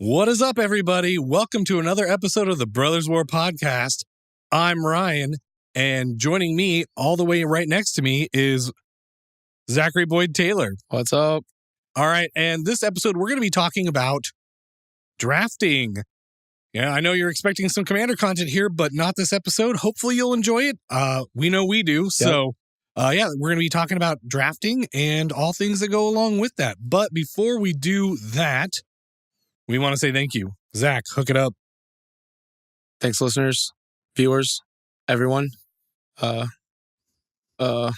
What is up, everybody? Welcome to another episode of the Brothers War podcast. I'm Ryan, and joining me all the way right next to me is Zachary Boyd Taylor. What's up? All right, and this episode, we're going to be talking about drafting. Yeah, I know you're expecting some Commander content here, but not this episode. Hopefully you'll enjoy it. We know we do. So, we're going to be talking about drafting and all things that go along with that. But before we do that, we want to say thank you. Zach, hook it up. Thanks, listeners, viewers, everyone. I don't know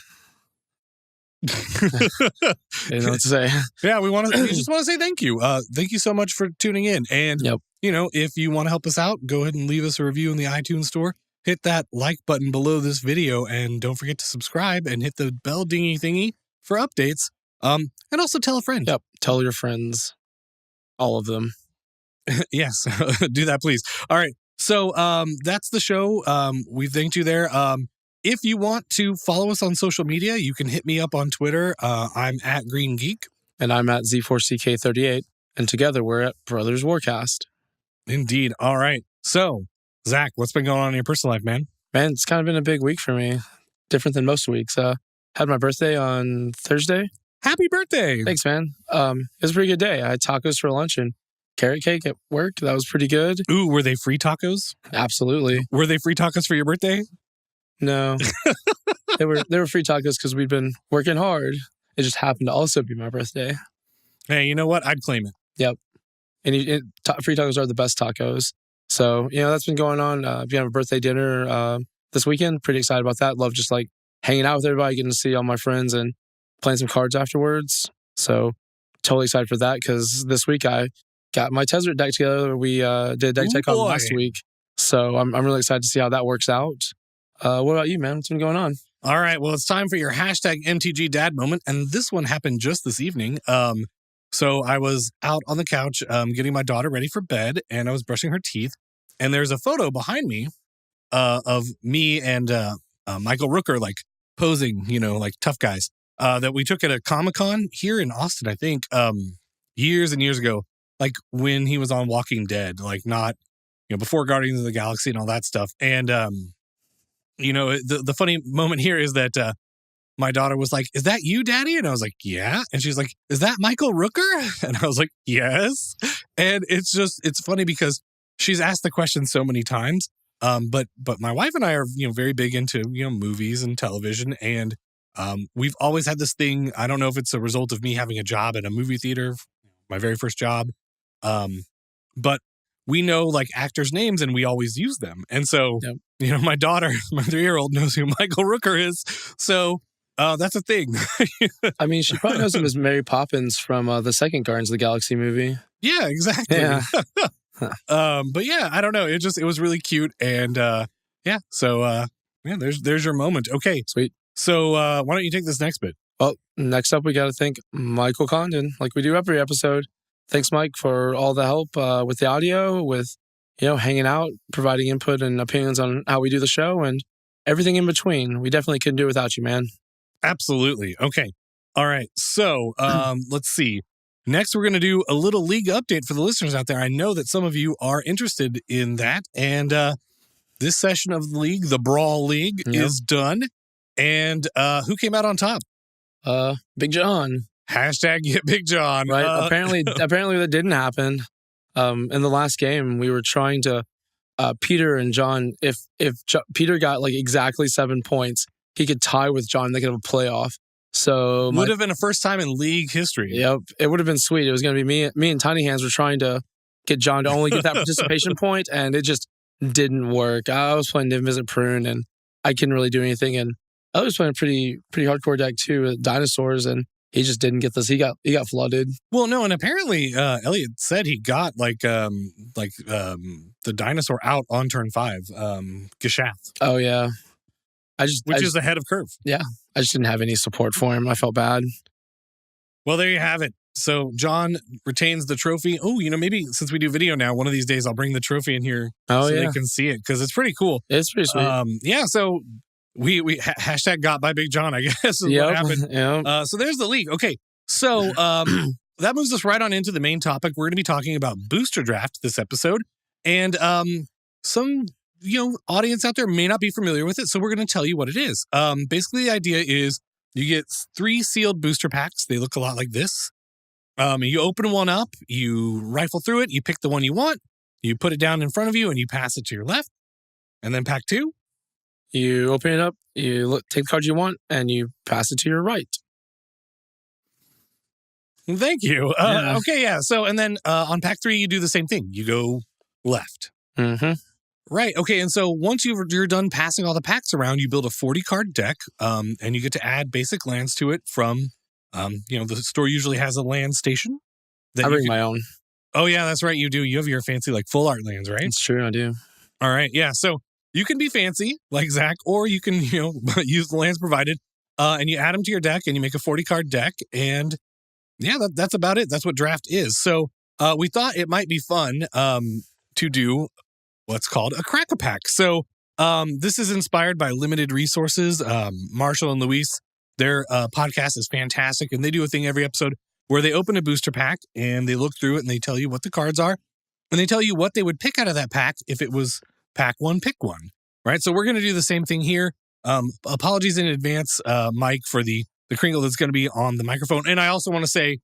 what to say. Yeah, we just want to say thank you. Thank you so much for tuning in. And, if you want to help us out, go ahead and leave us a review in the iTunes store. Hit that like button below this video, and don't forget to subscribe and hit the bell dingy thingy for updates. And also tell a friend. Yep, tell your friends. All of them. Yes, do that, please. All right. So that's the show. We thanked you there. If you want to follow us on social media, you can hit me up on Twitter. I'm at Green Geek. And I'm at Z4CK38. And together we're at Brothers Warcast. Indeed. All right. So, Zach, what's been going on in your personal life, man? Man, it's kind of been a big week for me. Different than most weeks. Had my birthday on Thursday. Happy birthday. Thanks, man. It was a pretty good day. I had tacos for lunch and carrot cake at work. That was pretty good. Ooh, were they free tacos? Absolutely. Were they free tacos for your birthday? No. They were free tacos because we'd been working hard. It just happened to also be my birthday. Hey, you know what? I'd claim it. Yep. And free tacos are the best tacos. So, that's been going on. If you have a birthday dinner this weekend, pretty excited about that. Love just like hanging out with everybody, getting to see all my friends and playing some cards afterwards. So totally excited for that because this week I got my Tezzeret deck together. We did a deck tech on last week. So I'm really excited to see how that works out. What about you, man? What's been going on? All right. Well, it's time for your hashtag MTG Dad moment. And this one happened just this evening. So I was out on the couch getting my daughter ready for bed and I was brushing her teeth. And there's a photo behind me of me and Michael Rooker like posing, like tough guys. That we took at a Comic-Con here in Austin, I think, years and years ago, like when he was on Walking Dead, like not, before Guardians of the Galaxy and all that stuff. And, the funny moment here is that my daughter was like, "Is that you, Daddy?" And I was like, "Yeah." And she's like, "Is that Michael Rooker?" And I was like, "Yes." And it's funny because she's asked the question so many times. But my wife and I are, very big into, movies and television. And we've always had this thing. I don't know if it's a result of me having a job at a movie theater, my very first job. But we know like actors' names and we always use them. And so, my daughter, my 3-year-old knows who Michael Rooker is. So that's a thing. I mean, she probably knows him as Mary Poppins from the second Guardians of the Galaxy movie. Yeah, exactly. Yeah. But yeah, I don't know. It was really cute. And so there's your moment. Okay. Sweet. So why don't you take this next bit? Well, next up, we got to thank Michael Condon, like we do every episode. Thanks, Mike, for all the help with the audio, with, hanging out, providing input and opinions on how we do the show and everything in between. We definitely couldn't do it without you, man. Absolutely. Okay. All right. So let's see. Next, we're going to do a little league update for the listeners out there. I know that some of you are interested in that. And this session of the league, the Brawl League, is done. And who came out on top? Big John. Hashtag get Big John. Right. Apparently that didn't happen. In the last game, we were trying to Peter and John. If Peter got like exactly 7 points, he could tie with John. They could have a playoff. So would have been a first time in league history. Yep, it would have been sweet. It was going to be me and Tiny Hands were trying to get John to only get that participation point, and it just didn't work. I was playing Niv Mizzet Prune, and I couldn't really do anything. And I was playing a pretty hardcore deck too with dinosaurs, and he just didn't get this. He got flooded. Well, no, and apparently Elliot said he got the dinosaur out on turn 5, Geshath. Oh yeah, which is ahead of curve. Yeah, I just didn't have any support for him. I felt bad. Well, there you have it. So John retains the trophy. Oh, maybe since we do video now, one of these days I'll bring the trophy in here they can see it because it's pretty cool. It's pretty sweet. So we hashtag got by Big John, I guess is what happened. Yep. So there's the league. Okay. So that moves us right on into the main topic. We're going to be talking about booster draft this episode. And some audience out there may not be familiar with it, so we're going to tell you what it is. Basically, the idea is you get 3 sealed booster packs. They look a lot like this. You open one up, you rifle through it, you pick the one you want, you put it down in front of you, and you pass it to your left. And then pack 2. You open it up, you take the card you want, and you pass it to your right. Thank you. Okay, yeah. So, and then on pack 3, you do the same thing. You go left. Mm-hmm. Right. Okay. And so once you're done passing all the packs around, you build a 40-card deck, and you get to add basic lands to it from, the store usually has a land station. I bring my own. Oh, yeah, that's right. You do. You have your fancy, full art lands, right? It's true. I do. All right. Yeah. So you can be fancy like Zach, or you can, use the lands provided, and you add them to your deck and you make a 40-card deck. And yeah, that's about it. That's what draft is. So we thought it might be fun to do what's called a crack-a-pack. So this is inspired by Limited Resources. Marshall and Luis, their podcast is fantastic, and they do a thing every episode where they open a booster pack and they look through it and they tell you what the cards are, and they tell you what they would pick out of that pack if it was pack 1, pick 1, right? So we're going to do the same thing here. Apologies in advance, Mike, for the crinkle that's going to be on the microphone. And I also want to say,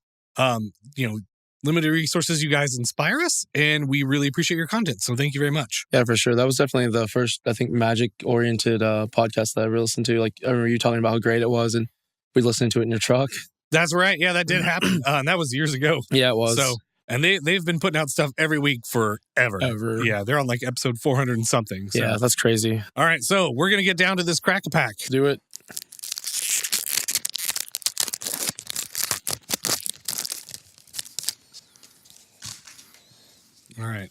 Limited Resources, you guys inspire us, and we really appreciate your content. So thank you very much. Yeah, for sure. That was definitely the first, I think, magic-oriented podcast that I ever listened to. I remember you talking about how great it was, and we listened to it in your truck. That's right. Yeah, that did happen. And that was years ago. Yeah, it was. So, and they've been putting out stuff every week forever. Yeah, they're on episode 400 and something. So. Yeah, that's crazy. All right, so we're going to get down to this crack-a-pack. Do it. All right.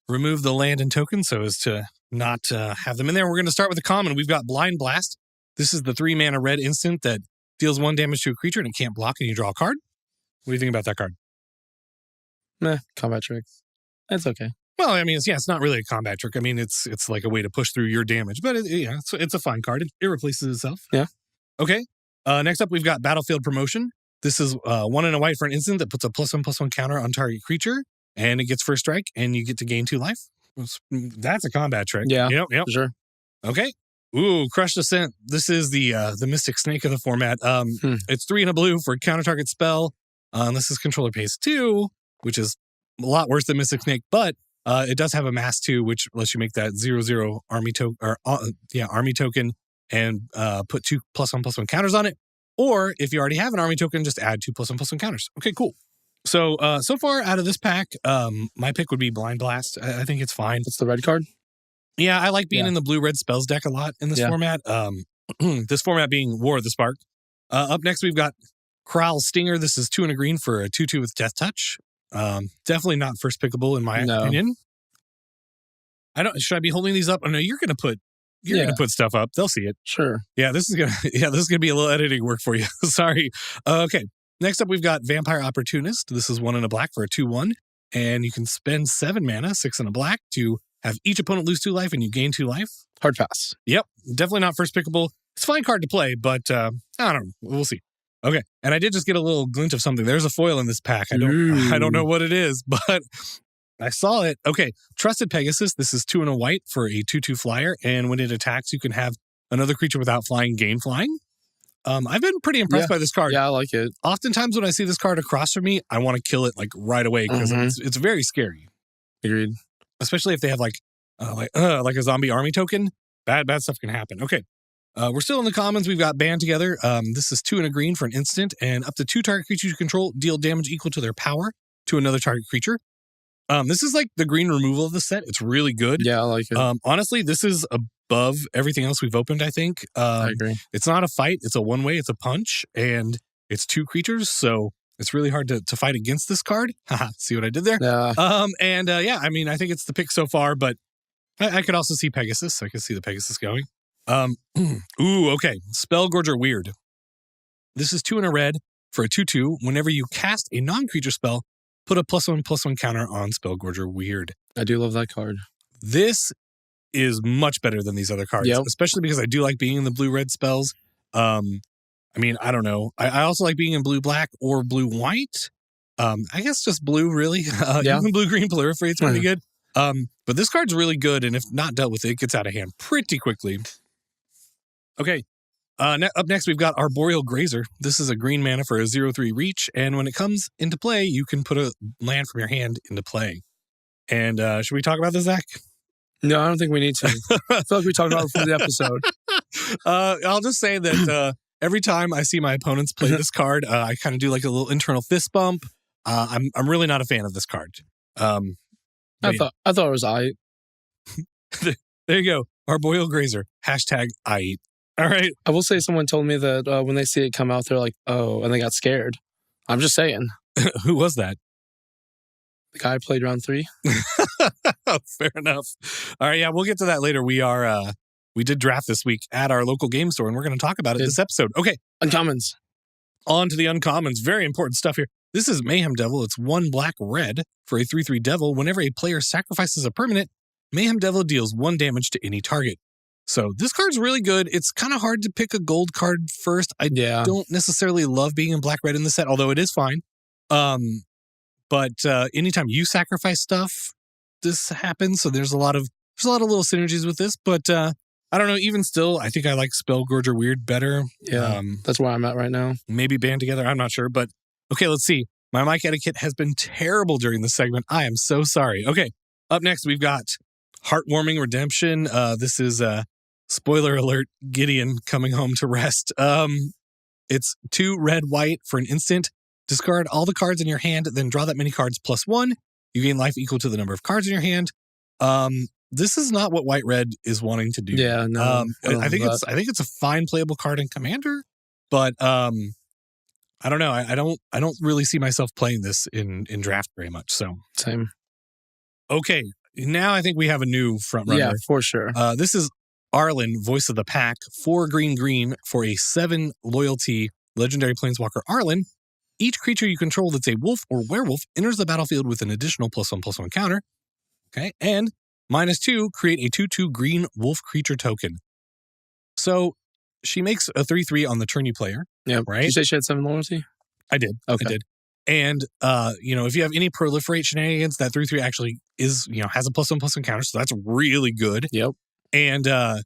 Remove the land and token so as to not have them in there. We're going to start with the common. We've got Blind Blast. This is the 3-mana red instant that deals 1 damage to a creature and it can't block, and you draw a card. What do you think about that card? Meh, combat tricks. It's okay. Well, I mean, it's not really a combat trick. I mean, it's like a way to push through your damage, but it's a fine card. It replaces itself. Yeah. Okay. Next up, we've got Battlefield Promotion. This is 1 and a white for an instant that puts a +1/+1 counter on target creature, and it gets first strike, and you get to gain 2 life. That's a combat trick. Yeah. Yep. For sure. Okay. Ooh, Crushed Ascent. This is the Mystic Snake of the format. It's 3 and a blue for a counter target spell. This is controller pays 2, which is a lot worse than Mystic Snake, but it does have a mass 2, which lets you make that 0/0 army token army token and put 2 +1/+1 counters on it. Or if you already have an army token, just add 2 +1/+1 counters. Okay, cool. So far out of this pack, my pick would be Blind Blast. I think it's fine. That's the red card. Yeah, I like being in the blue-red spells deck a lot in this format. This format being War of the Spark. Up next, we've got Kraul Stinger. This is 2 and a green for a 2/2 with Death Touch. Definitely not first pickable in my opinion. Should I be holding these up? Oh no, you're gonna put stuff up. They'll see it. Sure. Yeah, this is gonna be a little editing work for you. Sorry. Okay. Next up, we've got Vampire Opportunist. This is 1 and a black for a 2/1, and you can spend 7 mana, 6 and a black, to have each opponent lose 2 life, and you gain 2 life. Hard pass. Yep, definitely not first pickable. It's a fine card to play, but I don't know. We'll see. Okay, and I did just get a little glint of something. There's a foil in this pack. I don't know what it is, but I saw it. Okay, Trusted Pegasus. This is 2 and a white for a 2/2 flyer, and when it attacks, you can have another creature without flying gain flying. I've been pretty impressed by this card. Yeah, I like it. Oftentimes when I see this card across from me, I want to kill it right away because it's very scary. Agreed. Especially if they have like a zombie army token. Bad stuff can happen. Okay. We're still in the commons. We've got Band Together. This is 2 and a green for an instant, and up to 2 target creatures you control deal damage equal to their power to another target creature. This is like the green removal of the set. It's really good. Yeah, I like it. Honestly, this is above everything else we've opened, I think. I agree. It's not a fight. It's a one-way. It's a punch, and it's 2 creatures, so it's really hard to fight against this card. Haha, see what I did there? Yeah. I mean, I think it's the pick so far, but I could also see Pegasus. I could see the Pegasus going. Okay. Spellgorger Weird. This is 2 and a red for a 2/2. Whenever you cast a non-creature spell, put a +1/+1 counter on Spellgorger Weird. I do love that card. This is much better than these other cards, especially because I do like being in the blue-red spells. I mean, I don't know. I also like being in blue-black or blue-white. I guess just blue, really. Yeah. Even blue-green proliferate's pretty good. But this card's really good, and if not dealt with, it gets out of hand pretty quickly. Okay. Up next, we've got Arboreal Grazer. This is a green mana for a 0/3 reach, and when it comes into play, you can put a land from your hand into play. And should we talk about this, Zach? No, I don't think we need to. I feel like we talked about it before the episode. I'll just say that every time I see my opponents play this card, I kind of do like a little internal fist bump. I'm really not a fan of this card. I thought it was I. There you go. Arboreal Grazer. #I. All right. I will say someone told me that when they see it come out, they're like, oh, and they got scared. I'm just saying. Who was that? The guy played round 3. Fair enough. All right. Yeah, we'll get to that later. We did draft this week at our local game store, and we're going to talk about it this episode. Okay. Uncommons. On to the uncommons. Very important stuff here. This is Mayhem Devil. It's 1 black-red for a 3/3 devil. Whenever a player sacrifices a permanent, Mayhem Devil deals 1 damage to any target. So this card's really good. It's kind of hard to pick a gold card first. I don't necessarily love being in black-red in the set, although it is fine. But anytime you sacrifice stuff, this happens. So there's a lot of little synergies with this. But I don't know. Even still, I think I like Spellgorger Weird better. Yeah, that's where I'm at right now. Maybe band together. I'm not sure. But okay, let's see. My mic etiquette has been terrible during this segment. I am so sorry. Okay, up next we've got Heartwarming Redemption. This is spoiler alert, Gideon coming home to rest. It's 2 red-white for an instant. Discard all the cards in your hand, then draw that many cards +1. You gain life equal to the number of cards in your hand. This is not what white-red is wanting to do. Yeah, no. I think it's a fine playable card in Commander, but I don't know. I don't really see myself playing this in draft very much. So same. Okay, now I think we have a new front runner. Yeah, for sure. This is Arlen, Voice of the Pack, 4 green for a 7 loyalty legendary planeswalker Arlen. Each creature you control that's a wolf or werewolf enters the battlefield with an additional +1/+1 counter. Okay, and -2, create a 2/2 green wolf creature token. So she makes a 3/3 on the turn you play her. Yeah, right. Did you say she had 7 loyalty? I did. Okay. I did. And if you have any proliferate shenanigans, that 3/3 actually is has a +1/+1 counter, so that's really good. Yep. And the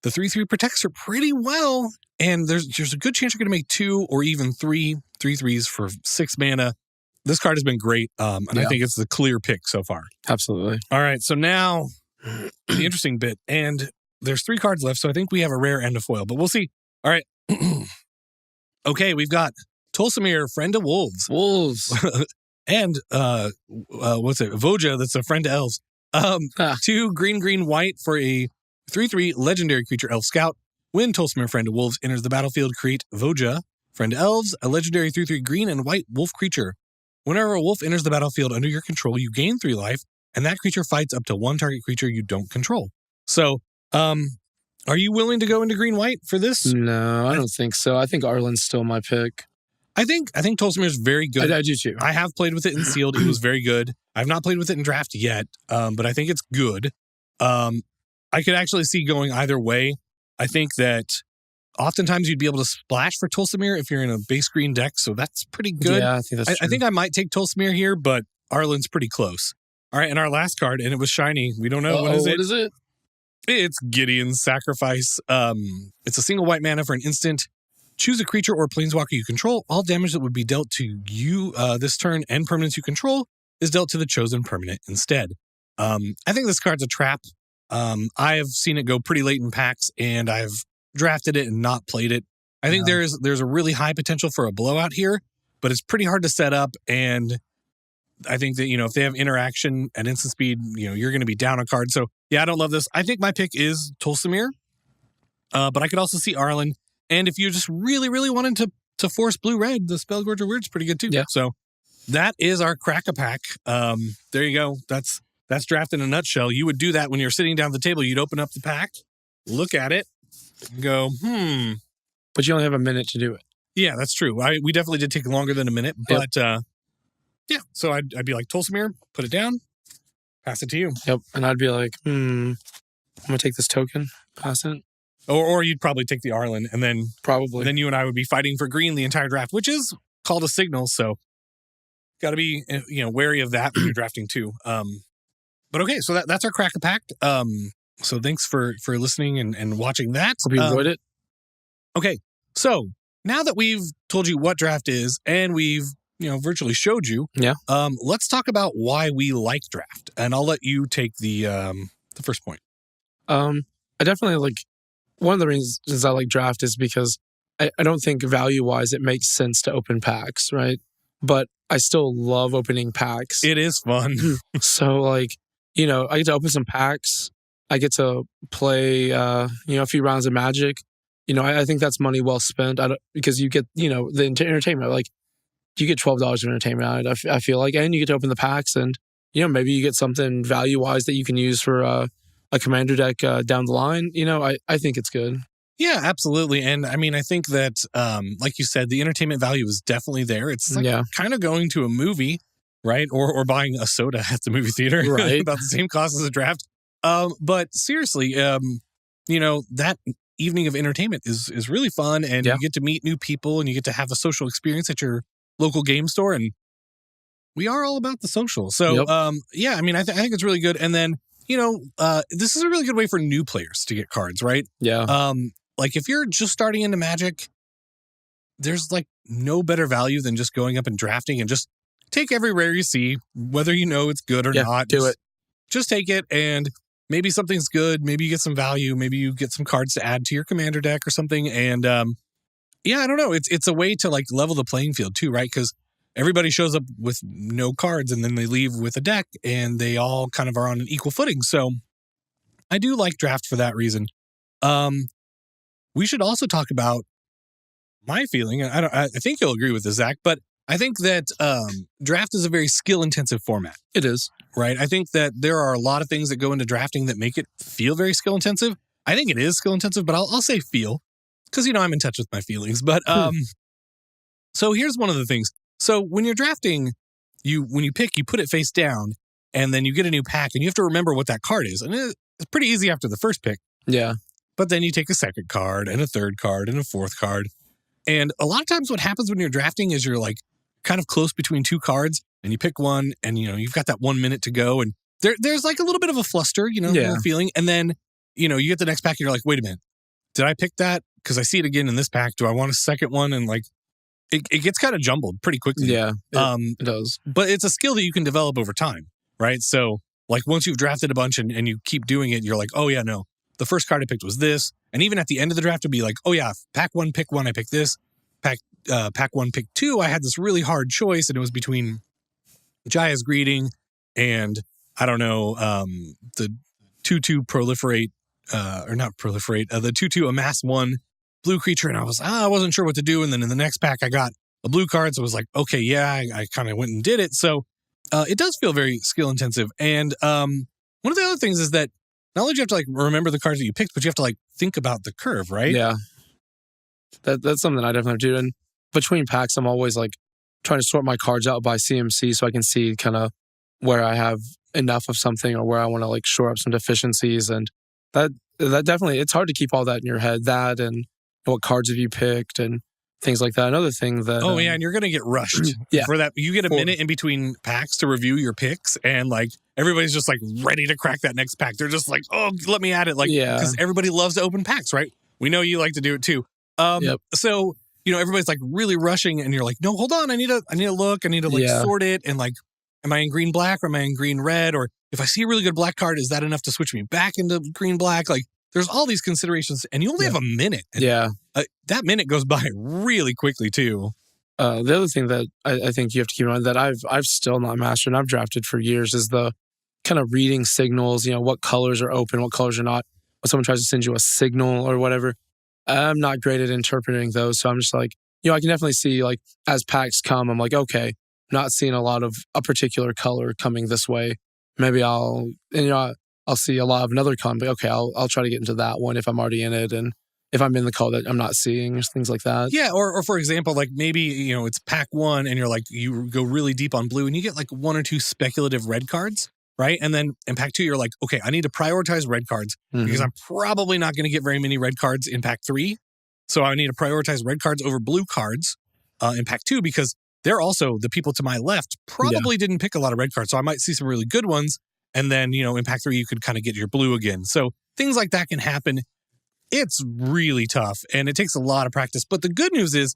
3/3 protects her pretty well. And there's a good chance you're going to make 2 or even 3 3/3s for 6 mana. This card has been great, and I think it's the clear pick so far. Absolutely. All right, so now the interesting bit, and there's 3 cards left, so I think we have a rare and a foil, but we'll see. All right. Okay, we've got Tolsimir, Friend of Wolves. And what's it? Voja, that's a friend to elves. 2 green white for a 3/3 legendary creature elf scout. When Tolsimir, Friend of Wolves enters the battlefield, create Voja, Friend of Elves, a legendary 3/3 green and white wolf creature. Whenever a wolf enters the battlefield under your control, you gain 3 life, and that creature fights up to 1 target creature you don't control. So, are you willing to go into green-white for this? No, I don't think so. I think Arlen's still my pick. I think Tolsimir is very good. I do too. I have played with it in sealed. It was very good. I've not played with it in draft yet, but I think it's good. I could actually see going either way. I think that oftentimes you'd be able to splash for Tolsimir if you're in a base green deck, so that's pretty good. Yeah, I think that's true. I think I might take Tolsimir here, but Arlen's pretty close. All right, and our last card, and it was shiny. We don't know. What is it? It's Gideon's Sacrifice. It's a single white mana for an instant. Choose a creature or planeswalker you control. All damage that would be dealt to you this turn and permanents you control is dealt to the chosen permanent instead. I think this card's a trap. I have seen it go pretty late in packs, and I've drafted it and not played it. I think there's a really high potential for a blowout here, but it's pretty hard to set up. And I think that, if they have interaction at instant speed, you're going to be down a card. So yeah, I don't love this. I think my pick is Tolsimir, but I could also see Arlen. And if you just really, really wanted to force blue-red, the Spellgorger Weird's pretty good too. Yeah. So that is our Crack-a-Pack. There you go. That's draft in a nutshell. You would do that when you're sitting down at the table. You'd open up the pack, look at it, and go, But you only have a minute to do it. Yeah, that's true. We definitely did take longer than a minute, but yeah. So I'd be like, Tolsimir, put it down, pass it to you. Yep. And I'd be like, I'm going to take this token, pass it. Or you'd probably take the Arlen, and then probably then you and I would be fighting for green the entire draft, which is called a signal. So got to be wary of that when you're drafting too. But okay, so that's our Crack a Pack. So thanks for listening and watching that. Hope you enjoyed it. Okay, so now that we've told you what draft is and we've virtually showed you, let's talk about why we like draft. And I'll let you take the first point. I definitely one of the reasons I like draft is because I don't think value-wise it makes sense to open packs, right? But I still love opening packs. It is fun. So, I get to open some packs. I get to play, a few rounds of Magic. I think that's money well spent because you get, the entertainment. You get $12 of entertainment out of it, I feel like. And you get to open the packs and, maybe you get something value-wise that you can use for a commander deck down the line. I think it's good. Yeah, absolutely. And I mean, I think that, like you said, the entertainment value is definitely there. It's kind of going to a movie, right? Or buying a soda at the movie theater, right? About the same cost as a draft. But seriously, that evening of entertainment is really fun, and you get to meet new people, and you get to have a social experience at your local game store, and we are all about the social. So, I mean, I think it's really good. And then, this is a really good way for new players to get cards, right? Yeah. If you're just starting into Magic, there's no better value than just going up and drafting and just take every rare you see, whether it's good or not. Do it. Just take it, and maybe something's good. Maybe you get some value. Maybe you get some cards to add to your commander deck or something. And I don't know. It's a way to level the playing field too, right? Because everybody shows up with no cards and then they leave with a deck, and they all kind of are on an equal footing. So I do like draft for that reason. We should also talk about my feeling. I think you'll agree with this, Zach, but I think that draft is a very skill-intensive format. It is. Right? I think that there are a lot of things that go into drafting that make it feel very skill-intensive. I think it is skill-intensive, but I'll say feel, because, I'm in touch with my feelings. But so here's one of the things. So when you're drafting, when you pick, you put it face down, and then you get a new pack, and you have to remember what that card is. And it's pretty easy after the first pick. Yeah. But then you take a second card and a third card and a fourth card. And a lot of times what happens when you're drafting is you're kind of close between two cards, and you pick one, and you've got that 1 minute to go, and there's a little bit of a fluster, a little feeling. And then, you get the next pack and you're like, wait a minute, did I pick that? Because I see it again in this pack. Do I want a second one? And it gets kind of jumbled pretty quickly. Yeah, it does. But it's a skill that you can develop over time, right? So once you've drafted a bunch and you keep doing it, you're like, oh yeah, no, the first card I picked was this. And even at the end of the draft, it'd be like, oh yeah, pack one, pick one, I picked this. Pack one, pick two, I had this really hard choice, and it was between Jaya's Greeting and, I don't know, the 2/2 proliferate, or not proliferate, the 2/2 amass one blue creature, and I wasn't sure what to do. And then in the next pack, I got a blue card, so I was like, okay, yeah, I kind of went and did it. So it does feel very skill intensive. And one of the other things is that not only do you have to remember the cards that you picked, but you have to think about the curve, right? Yeah. That's something I definitely do. And between packs, I'm always trying to sort my cards out by CMC so I can see kind of where I have enough of something or where I want to shore up some deficiencies. And that definitely, it's hard to keep all that in your head, that and what cards have you picked and things like that. Another thing that... Oh, yeah, and you're going to get rushed for that. You get a minute in between packs to review your picks, and everybody's just ready to crack that next pack. They're just oh, let me at it. Because everybody loves to open packs, right? We know you like to do it too. So, everybody's really rushing, and you're like, no, hold on. I need to look. I need to sort it. And am I in green black, or am I in green red? Or if I see a really good black card, is that enough to switch me back into green black? There's all these considerations, and you only have a minute. And, that minute goes by really quickly too. The other thing that I think you have to keep in mind that I've still not mastered, and I've drafted for years, is the kind of reading signals, what colors are open, what colors are not. When someone tries to send you a signal or whatever, I'm not great at interpreting those. So I'm just I can definitely see as packs come, I'm okay, not seeing a lot of a particular color coming this way. Maybe I'll see a lot of another color, but okay, I'll try to get into that one if I'm already in it. And if I'm in the color that I'm not seeing, things like that. Yeah. Or for example, maybe, it's pack one and you're you go really deep on blue and you get one or two speculative red cards. Right. And then in pack two, you're okay, I need to prioritize red cards because I'm probably not going to get very many red cards in pack three. So I need to prioritize red cards over blue cards in pack two, because they're also the people to my left probably didn't pick a lot of red cards. So I might see some really good ones. And then, in pack 3, you could kind of get your blue again. So things like that can happen. It's really tough and it takes a lot of practice. But the good news is,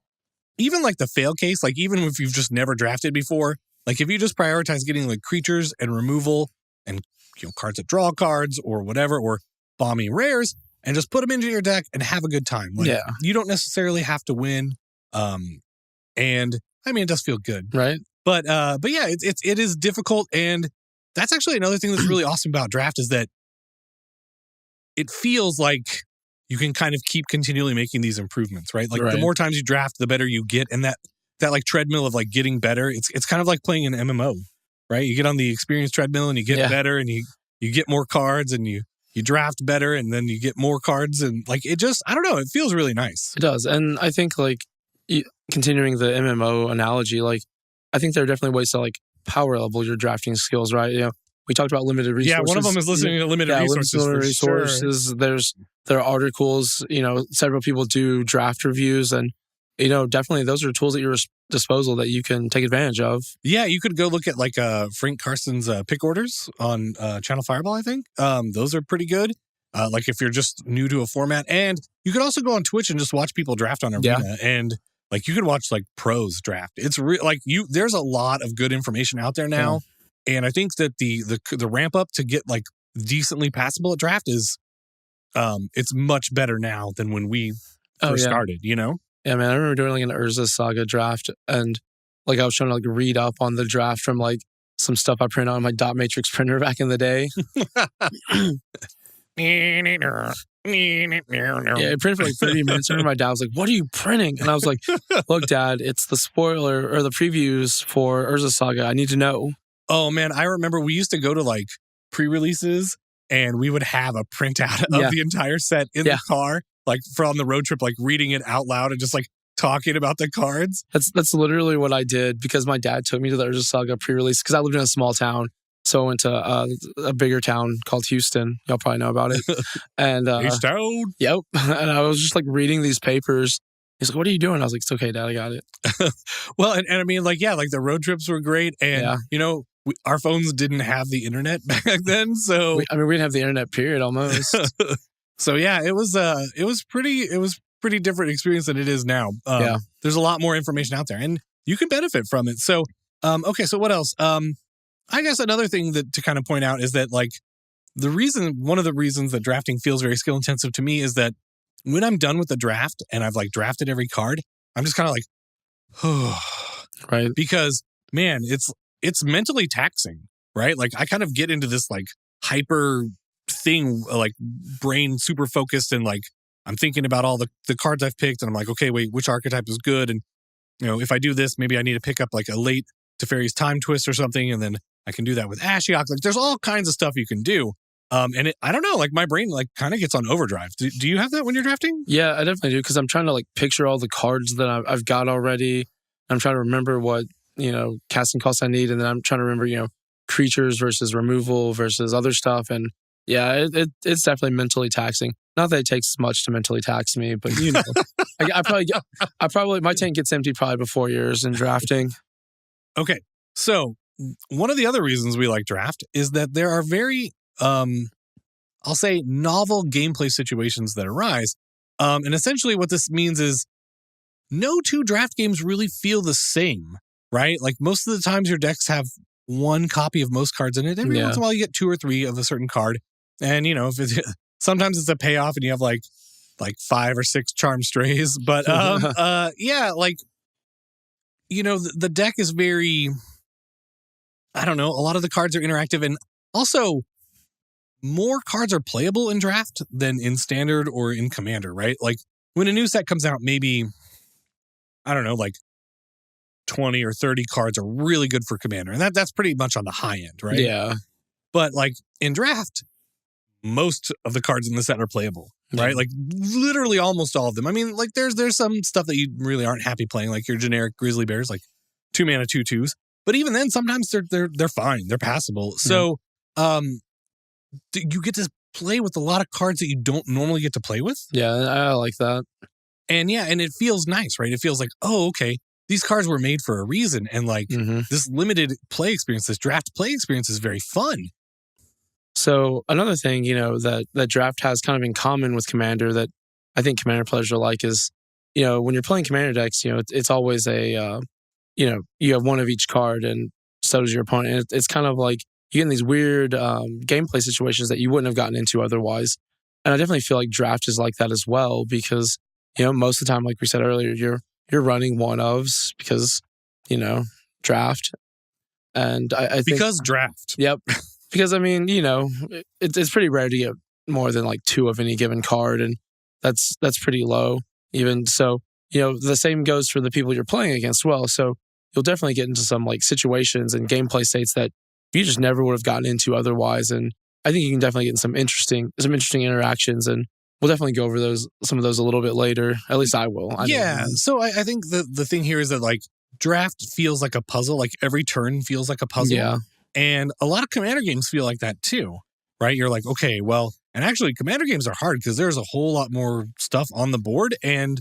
even like the fail case, like even if you've just never drafted before, like if you just prioritize getting like creatures and removal and cards that draw cards or whatever, or bombing rares, and just put them into your deck and have a good time. Like, you don't necessarily have to win. And I mean, it does feel good. Right. But yeah, it is difficult. And that's actually another thing that's really awesome about draft is that it feels like you can kind of keep continually making these improvements, right? Like the more times you draft, the better you get. And that like treadmill of like getting better, it's kind of like playing an MMO, right? You get on the experience treadmill and you get better and you get more cards and you draft better and then you get more cards. And like, it just, I don't know, it feels really nice. It does. And I think like continuing the MMO analogy, like I think there are definitely ways to like power level your drafting skills, right? We talked about limited resources. Yeah, one of them is listening to limited resources. Sure. There are articles, several people do draft reviews and, definitely those are tools at your disposal that you can take advantage of. Yeah, you could go look at like Frank Carson's pick orders on Channel Fireball, I think. Those are pretty good. Like if you're just new to a format. And you could also go on Twitch and just watch people draft on Arena. And like you could watch like pros draft. It's there's a lot of good information out there now. And I think that the ramp up to get like decently passable at draft is it's much better now than when we first started, Yeah, man, I remember doing like an Urza Saga draft and like I was trying to like read up on the draft from like some stuff I printed on my dot matrix printer back in the day. It printed for like 30 minutes. I remember my dad was like, "What are you printing?" And I was like, "Look, Dad, it's the spoiler or the previews for Urza Saga. I need to know." Oh man, I remember we used to go to like pre-releases and we would have a printout of the entire set in the car, like from the road trip, like reading it out loud and just like talking about the cards. That's literally what I did because my dad took me to the Urza Saga pre-release because I lived in a small town. So I went to a bigger town called Houston. Y'all probably know about it. And Houston. Yep. And I was just like reading these papers. He's like, "What are you doing?" I was like, "It's okay, Dad. I got it." Well, and I mean, like, like the road trips were great. And, our phones didn't have the internet back then. So, we didn't have the internet, period, almost. So, yeah, it was pretty different experience than it is now. There's a lot more information out there and you can benefit from it. So, okay. So what else? I guess another thing to kind of point out is that like one of the reasons that drafting feels very skill intensive to me is that when I'm done with the draft and I've like drafted every card, I'm just kind of like, oh, right. Because man, it's mentally taxing, right? Like I kind of get into this like hyper thing, like brain super focused and like I'm thinking about all the cards I've picked and I'm like, okay, wait, which archetype is good? And if I do this, maybe I need to pick up like a late Teferi's Time Twist or something, and then I can do that with Ashiok. Like there's all kinds of stuff you can do. And I don't know, like my brain like kind of gets on overdrive. Do you have that when you're drafting? Yeah, I definitely do because I'm trying to like picture all the cards that I've got already. I'm trying to remember what, casting costs I need. And then I'm trying to remember, creatures versus removal versus other stuff. And yeah, it's definitely mentally taxing. Not that it takes much to mentally tax me, but I probably my tank gets empty probably before yours in drafting. Okay. So one of the other reasons we like draft is that there are very, I'll say novel gameplay situations that arise. And essentially what this means is no two draft games really feel the same, right? Like most of the times your decks have one copy of most cards in it. Every once in a while you get 2 or 3 of a certain card. And, sometimes it's a payoff and you have like 5 or 6 Charm Strays. But the deck is very, I don't know, a lot of the cards are interactive. And also more cards are playable in draft than in standard or in commander, right? Like when a new set comes out, maybe, I don't know, like 20 or 30 cards are really good for commander. And that's pretty much on the high end, right? Yeah. But like in draft, most of the cards in the set are playable, right? Like literally almost all of them. I mean, like there's some stuff that you really aren't happy playing, like your generic Grizzly Bears, like 2 mana 2/2s. But even then, sometimes they're fine, they're passable. So you get to play with a lot of cards that you don't normally get to play with. Yeah, I like that. And and it feels nice, right? It feels like, oh, okay, these cards were made for a reason. And like this limited play experience, this draft play experience is very fun. So another thing, that draft has kind of in common with Commander that I think Commander players are like is, when you're playing Commander decks, it's always a, you have one of each card and so does your opponent. And it's kind of like you get in these weird gameplay situations that you wouldn't have gotten into otherwise. And I definitely feel like draft is like that as well because, most of the time, like we said earlier, you're running one-ofs because, draft. And I think... Because draft. Yep. Because, I mean, it's pretty rare to get more than like 2 of any given card, and that's pretty low even. So, the same goes for the people you're playing against well. So you'll definitely get into some like situations and gameplay states that you just never would have gotten into otherwise. And I think you can definitely get in some interesting interactions, and we'll definitely go over some of those a little bit later. At least I will. So I think the thing here is that like draft feels like a puzzle. Like every turn feels like a puzzle. Yeah. And a lot of Commander games feel like that too, right? You're like, okay, well, and actually Commander games are hard because there's a whole lot more stuff on the board. And,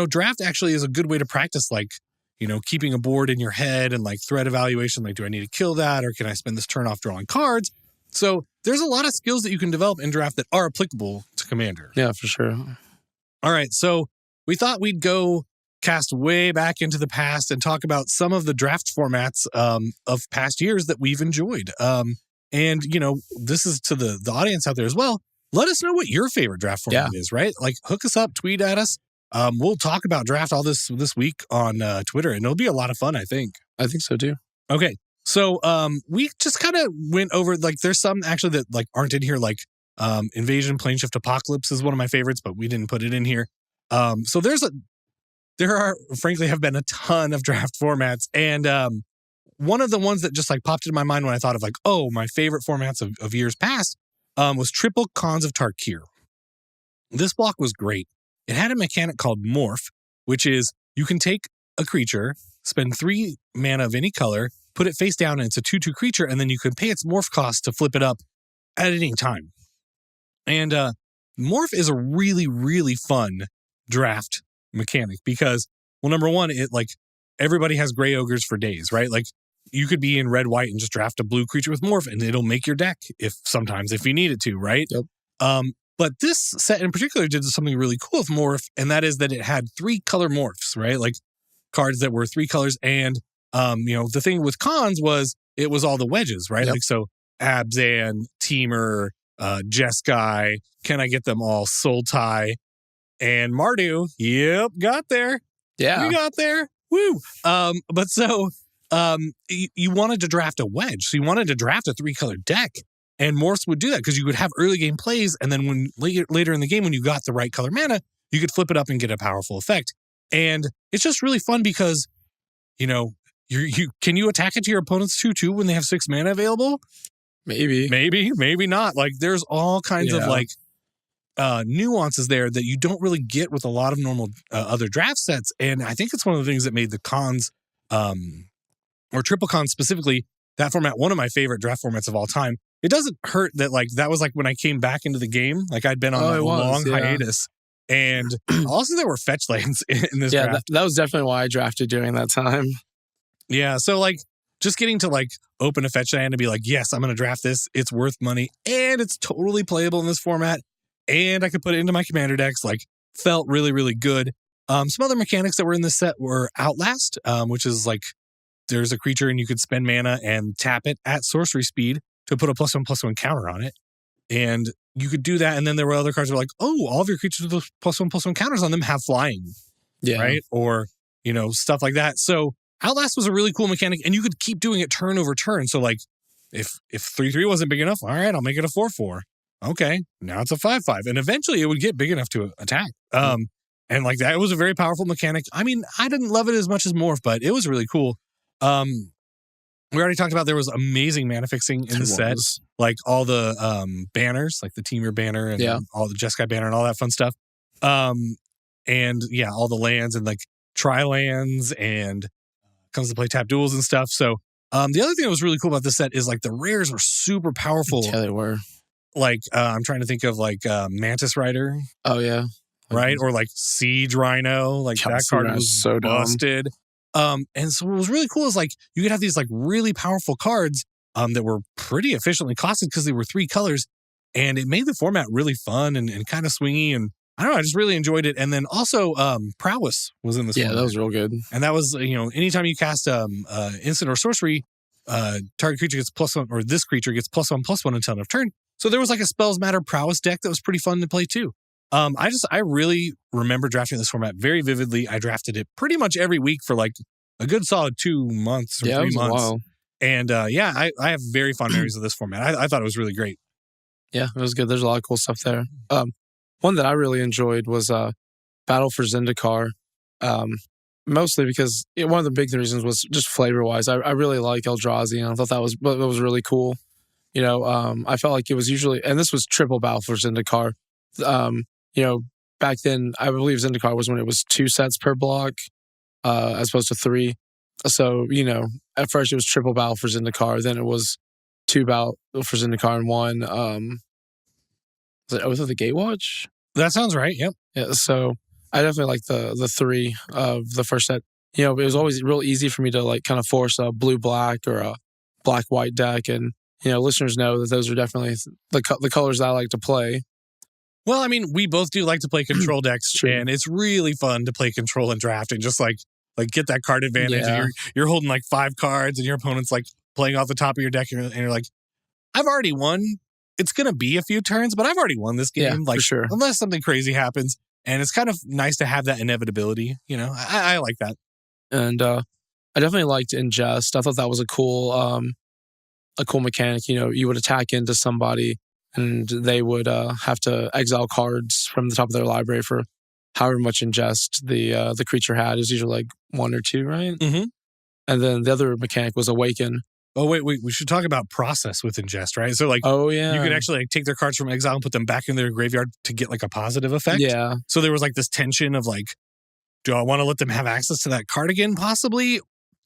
draft actually is a good way to practice, like, keeping a board in your head and like threat evaluation. Like, do I need to kill that or can I spend this turn off drawing cards? So there's a lot of skills that you can develop in draft that are applicable to Commander. Yeah, for sure. All right. So we thought we'd go cast way back into the past and talk about some of the draft formats of past years that we've enjoyed. And, this is to the audience out there as well. Let us know what your favorite draft format is, right? Like hook us up, tweet at us. We'll talk about draft all this week on Twitter, and it'll be a lot of fun, I think. I think so too. Okay. So we just kind of went over, like, there's some actually that like aren't in here, like Invasion, Planeshift, Apocalypse is one of my favorites, but we didn't put it in here. So there are, frankly, have been a ton of draft formats. And one of the ones that just like popped into my mind when I thought of like, oh, my favorite formats of years past was Triple Khans of Tarkir. This block was great. It had a mechanic called Morph, which is you can take a creature, spend 3 mana of any color, put it face down, and it's a 2/2 creature, and then you can pay its Morph cost to flip it up at any time. And Morph is a really, really fun draft mechanic because, well, number one, it like everybody has gray ogres for days, right? Like you could be in red white and just draft a blue creature with Morph and it'll make your deck if you need it to, right? Yep. But this set in particular did something really cool with Morph, and that is that it had 3 color morphs, right? Like cards that were 3 colors. And the thing with Khans was it was all the wedges, right? Yep. Like so Abzan, Temur, Jeskai, can I get them all? Sultai. And Mardu, yep, got there. Yeah. We got there. Woo. But so you wanted to draft a wedge. So you wanted to draft a 3-color deck. And Morphs would do that because you would have early game plays. And then when later in the game, when you got the right color mana, you could flip it up and get a powerful effect. And it's just really fun because, you can you attack it to your opponent's 2/2 when they have 6 mana available? Maybe not. Like there's all kinds of like nuances there that you don't really get with a lot of normal other draft sets. And I think it's one of the things that made the Khans or Triple Khans specifically, that format, one of my favorite draft formats of all time. It doesn't hurt that like that was like when I came back into the game, like I'd been on a long hiatus. And also there were Fetchlands in this draft. That was definitely why I drafted during that time. Yeah, so like just getting to like open a Fetchland and be like, yes, I'm going to draft this. It's worth money and it's totally playable in this format. And I could put it into my Commander decks, like felt really, really good. Some other mechanics that were in this set were Outlast, which is like there's a creature and you could spend mana and tap it at sorcery speed to put a +1/+1 counter on it. And you could do that. And then there were other cards that were like, oh, all of your creatures with +1/+1 counters on them have flying. Yeah. Right? Or, stuff like that. So Outlast was a really cool mechanic and you could keep doing it turn over turn. So like if 3/3 wasn't big enough, all right, I'll make it a 4/4. Okay, now it's a 5/5. And eventually it would get big enough to attack. And like that, it was a very powerful mechanic. I mean, I didn't love it as much as Morph, but it was really cool. We already talked about there was amazing mana fixing in the set. Like all the banners, like the Temur banner and all the Jeskai banner and all that fun stuff. And yeah, all the lands and like tri-lands and comes to play tap duels and stuff. So the other thing that was really cool about this set is like the rares were super powerful. Yeah, they were. Like I'm trying to think of like Mantis Rider. Oh yeah. Right? Or like Siege Rhino. Like that card was so busted. And so what was really cool is like you could have these like really powerful cards that were pretty efficiently costed because they were 3 colors, and it made the format really fun and kind of swingy. And I don't know, I just really enjoyed it. And then also prowess was in this. Yeah, format. that was real good. And that was, anytime you cast instant or sorcery, target creature gets +1, or this creature gets +1/+1 until end of turn. So there was like a Spells Matter prowess deck that was pretty fun to play too. I really remember drafting this format very vividly. I drafted it pretty much every week for like a good solid 2 months or 3 months. Wow. And I have very fond memories of this format. I thought it was really great. Yeah, it was good. There's a lot of cool stuff there. One that I really enjoyed was Battle for Zendikar. Mostly because one of the big reasons was just flavor-wise. I really like Eldrazi, and I thought that was really cool. I felt like it was usually, and this was triple Battle for Zendikar. Back then, I believe Zendikar was when it was 2 sets per block, as opposed to 3. So, at first it was triple Battle for Zendikar, then it was 2 Battle for Zendikar and 1. Was it Oath of the Gatewatch? That sounds right. Yep. Yeah. So I definitely like the 3 of the first set. It was always real easy for me to like kind of force a blue-black or a black-white deck, and listeners know that those are definitely the colors that I like to play. Well, I mean, we both do like to play control decks, and it's really fun to play control and draft and just like get that card advantage. Yeah. And you're holding like 5 cards, and your opponent's like playing off the top of your deck, and you're like, I've already won. It's gonna be a few turns, but I've already won this game. Yeah, like, for sure. Unless something crazy happens, and it's kind of nice to have that inevitability. I like that. And I definitely liked Ingest. I thought that was a cool mechanic. You would attack into somebody, and they would have to exile cards from the top of their library for however much Ingest the creature had. It was usually like 1 or 2, right? Mm-hmm. And then the other mechanic was Awaken. Oh, wait, we should talk about process with Ingest, right? So, like, oh, yeah. You could actually like take their cards from exile and put them back in their graveyard to get like a positive effect. Yeah. So there was like this tension of like, do I want to let them have access to that card again, possibly,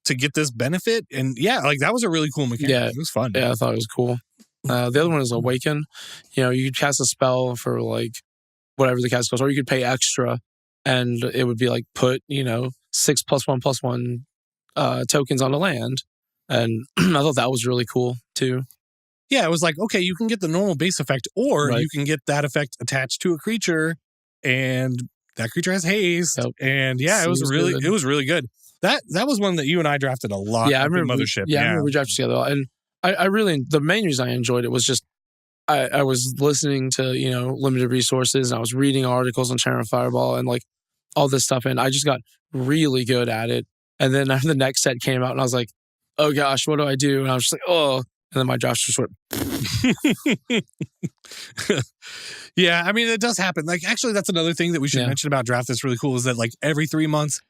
to get this benefit? And yeah, like that was a really cool mechanic. Yeah. It was fun. Yeah, I thought it was cool. The other one is Awaken. You could cast a spell for like whatever the cast goes, or you could pay extra, and it would be like put 6 +1/+1 tokens on the land. And I thought that was really cool too. Yeah, it was like, okay, you can get the normal base effect, or you can get that effect attached to a creature, and that creature has haste. Yep. And yeah, it was really good. That was one that you and I drafted a lot. Yeah, I remember Mothership. I remember we drafted together, and I really, the main reason I enjoyed it was just I was listening to limited resources, and I was reading articles on Channel Fireball and like all this stuff, and I just got really good at it. And then the next set came out, and I was like, oh gosh, what do I do? And I was just like, oh. And then my draft just went. Yeah, I mean, it does happen. Like, actually, that's another thing that we should mention about draft that's really cool is that like every 3 months,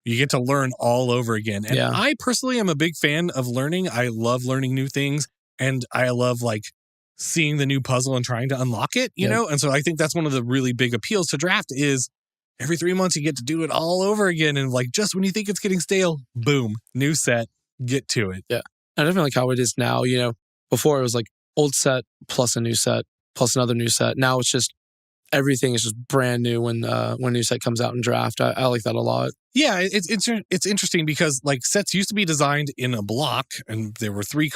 you get to learn all over again. And I personally am a big fan of learning. I love learning new things, and I love like seeing the new puzzle and trying to unlock it, you know? And so I think that's one of the really big appeals to draft is every 3 months you get to do it all over again. And like, just when you think it's getting stale, boom, new set. Get to it. Yeah. I definitely like how it is now. Before it was like old set plus a new set plus another new set. Now it's just everything is just brand new when a new set comes out in draft. I like that a lot. Yeah, it's interesting because like sets used to be designed in a block, and there were 3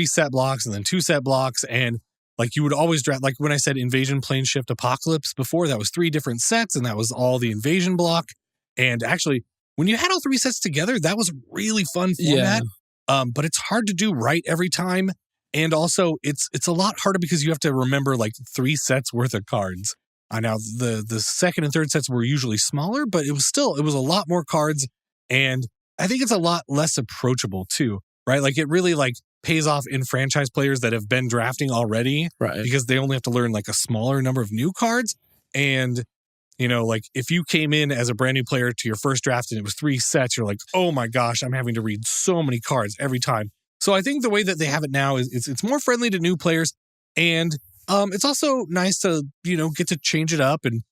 set blocks and then 2 set blocks, and like you would always draft, like when I said Invasion, Plane Shift, Apocalypse before, that was 3 different sets, and that was all the invasion block. And actually, when you had all 3 sets together, that was a really fun format. Yeah. But it's hard to do right every time. And also, it's a lot harder because you have to remember like 3 sets worth of cards. Now, the second and third sets were usually smaller, but it was a lot more cards. And I think it's a lot less approachable too, right? Like it really like pays off in franchise players that have been drafting already, right? Because they only have to learn like a smaller number of new cards. And like if you came in as a brand new player to your first draft and it was 3 sets, you're like, oh my gosh, I'm having to read so many cards every time. So I think the way that they have it now is it's more friendly to new players. And it's also nice to, get to change it up and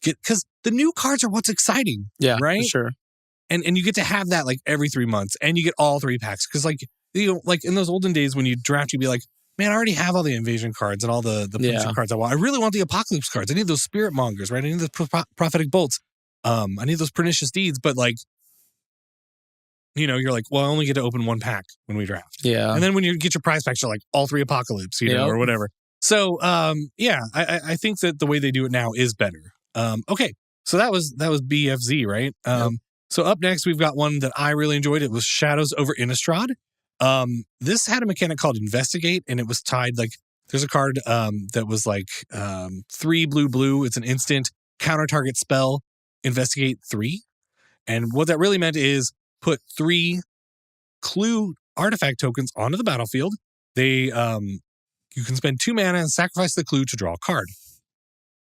because the new cards are what's exciting. Yeah, right. For sure. And you get to have that like every 3 months and you get all 3 packs. Cause like, like in those olden days when you draft, you'd be like, man, I already have all the invasion cards and all the punishing cards I want. I really want the apocalypse cards. I need those spirit mongers, right? I need the prophetic bolts. I need those pernicious deeds. But like, you're like, well, I only get to open one pack when we draft. Yeah. And then when you get your prize packs, you're like all 3 Apocalypse, or whatever. So, I think that the way they do it now is better. Okay. So that was BFZ, right? So up next, we've got one that I really enjoyed. It was Shadows over Innistrad. This had a mechanic called Investigate, and it was tied like, there's a card that was like 3 blue. It's an instant counter target spell, Investigate 3. And what that really meant is put 3 clue artifact tokens onto the battlefield. They you can spend 2 mana and sacrifice the clue to draw a card.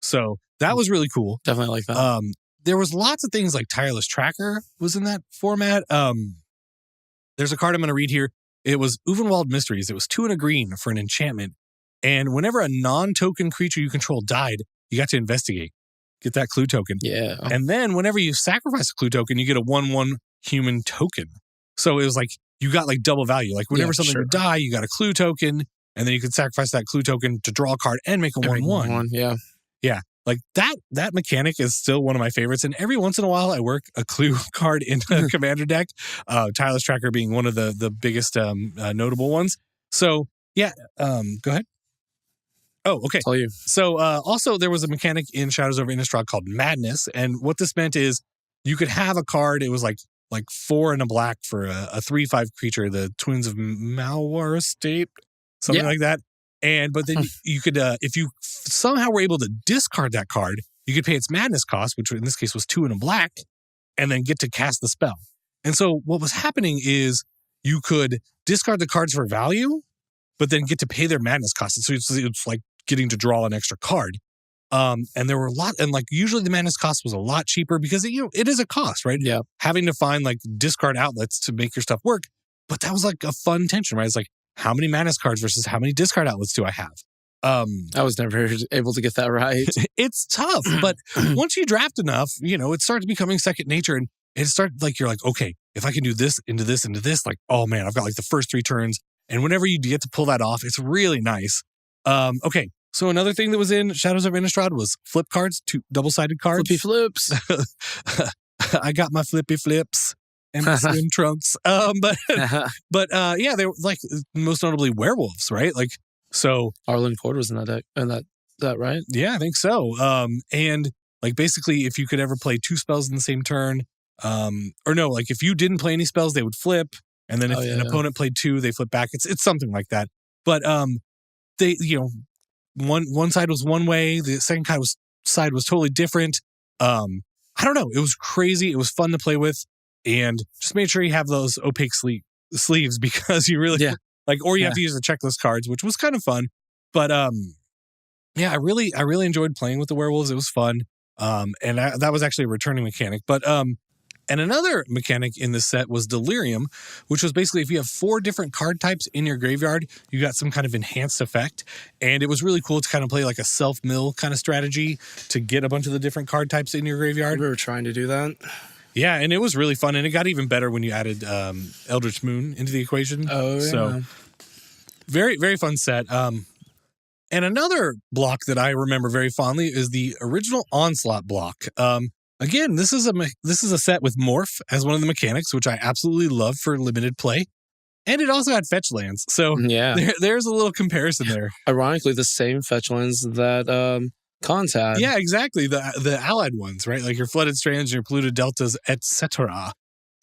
So that was really cool. Definitely like that. There was lots of things like Tireless Tracker was in that format. There's a card I'm going to read here. It was Uvenwald Mysteries. It was 2 and a green for an enchantment. And whenever a non-token creature you control died, you got to investigate. Get that clue token. Yeah. And then whenever you sacrifice a clue token, you get a 1/1 human token. So it was like, you got like double value. Like whenever something would die, you got a clue token, and then you could sacrifice that clue token to draw a card and make a 1/1. Yeah. Yeah. Like that mechanic is still one of my favorites. And every once in a while, I work a clue card into a commander deck. Tireless Tracker being one of the biggest notable ones. So yeah, go ahead. Oh, okay. Tell you. So also there was a mechanic in Shadows over Innistrad called Madness. And what this meant is you could have a card. It was like 4 and a black for a 3/5 creature, the Twins of Malwar Estate, something like that. But then you could, if you somehow were able to discard that card, you could pay its madness cost, which in this case was 2 and a black, and then get to cast the spell. And so what was happening is you could discard the cards for value, but then get to pay their madness cost. And so it's like getting to draw an extra card. And there were a lot, and like usually the madness cost was a lot cheaper because it is a cost, right? Yeah. Having to find like discard outlets to make your stuff work. But that was like a fun tension, right? It's like, how many madness cards versus how many discard outlets do I have? I was never able to get that right. It's tough, but once you draft enough, it starts becoming second nature, and it starts like, you're like, okay, if I can do this into this into this, like, oh man, I've got like the first 3 turns, and whenever you get to pull that off, it's really nice. Okay, so another thing that was in Shadows of Innistrad was flip cards, 2 double-sided cards. Flippy flips. I got my flippy flips and my swim trunks. But yeah, they were like most notably werewolves, right? Like, so Arlen Cord was in that deck, and that right? Yeah, I think so. And like basically, if you could ever play 2 spells in the same turn, or no, like if you didn't play any spells, they would flip, and then if an opponent played 2, they flip back. It's something like that. But they one side was one way, the second side was totally different. I don't know. It was crazy. It was fun to play with. And just make sure you have those opaque sleeves because you really or you have to use the checklist cards, which was kind of fun. But I really enjoyed playing with the werewolves. It was fun. And that was actually a returning mechanic. But and another mechanic in this set was Delirium, which was basically if you have 4 different card types in your graveyard, you got some kind of enhanced effect. And it was really cool to kind of play like a self-mill kind of strategy to get a bunch of the different card types in your graveyard. We were trying to do that. Yeah, and it was really fun, and it got even better when you added Eldritch Moon into the equation. Oh, yeah. So, very, very fun set. And another block that I remember very fondly is the original Onslaught block. Again, this is a set with Morph as one of the mechanics, which I absolutely love for limited play. And it also had Fetchlands. So, there's a little comparison there. Ironically, the same Fetchlands that Cons had. Yeah, exactly. The allied ones, right? Like your Flooded Strands, your Polluted Deltas, etc.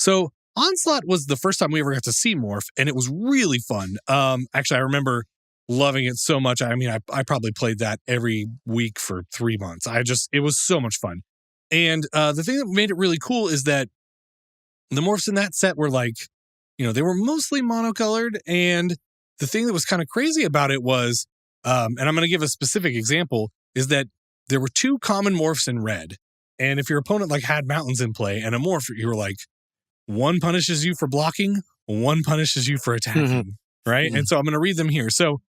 So Onslaught was the first time we ever got to see Morph, and it was really fun. Actually, I remember loving it so much. I mean, I probably played that every week for 3 months. It was so much fun. And the thing that made it really cool is that the Morphs in that set were like, they were mostly monocolored. And the thing that was kind of crazy about it was, and I'm going to give a specific example, is that there were 2 common Morphs in red. And if your opponent like had mountains in play and a Morph, you were like, one punishes you for blocking, one punishes you for attacking, right? And so I'm going to read them here. So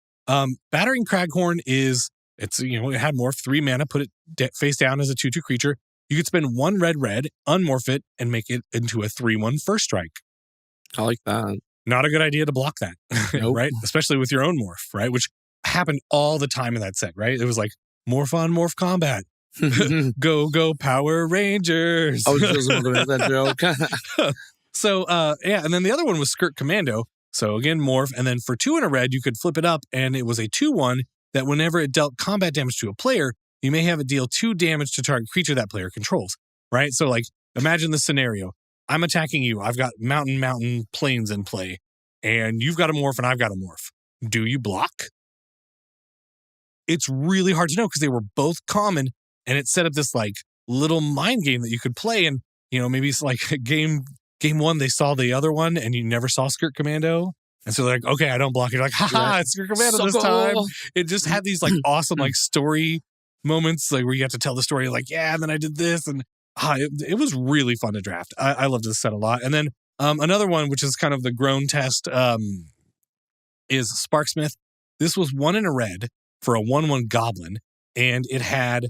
Battering Craghorn it had Morph, 3 mana, put it face down as a 2/2 creature. You could spend 1 red, unmorph it, and make it into a 3/1 first strike. I like that. Not a good idea to block that, nope. Right? Especially with your own Morph, right? Which happened all the time in that set, right? It was like, Morph on Morph combat. Go Power Rangers. I was just going to make that joke. So, yeah, and then the other one was Skirt Commando. So again, Morph, and then for 2 in a red, you could flip it up, and it was a 2/1 that whenever it dealt combat damage to a player, you may have it deal 2 damage to target creature that player controls, right? So like, imagine the scenario. I'm attacking you. I've got mountain, plains in play, and you've got a Morph and I've got a Morph. Do you block? It's really hard to know because they were both common, and it set up this like little mind game that you could play, and maybe it's like game 1 they saw the other one and you never saw Skirt Commando, and so they're like, okay, I don't block it. You're like, haha, it's Skirt Commando So this cool. time. It just had these like awesome like story moments, like where you have to tell the story, like, yeah, and then I did this, and it was really fun to draft. I loved this set a lot. And then another one, which is kind of the grown test, is Sparksmith. This was 1 in a red for a 1/1 goblin, and it had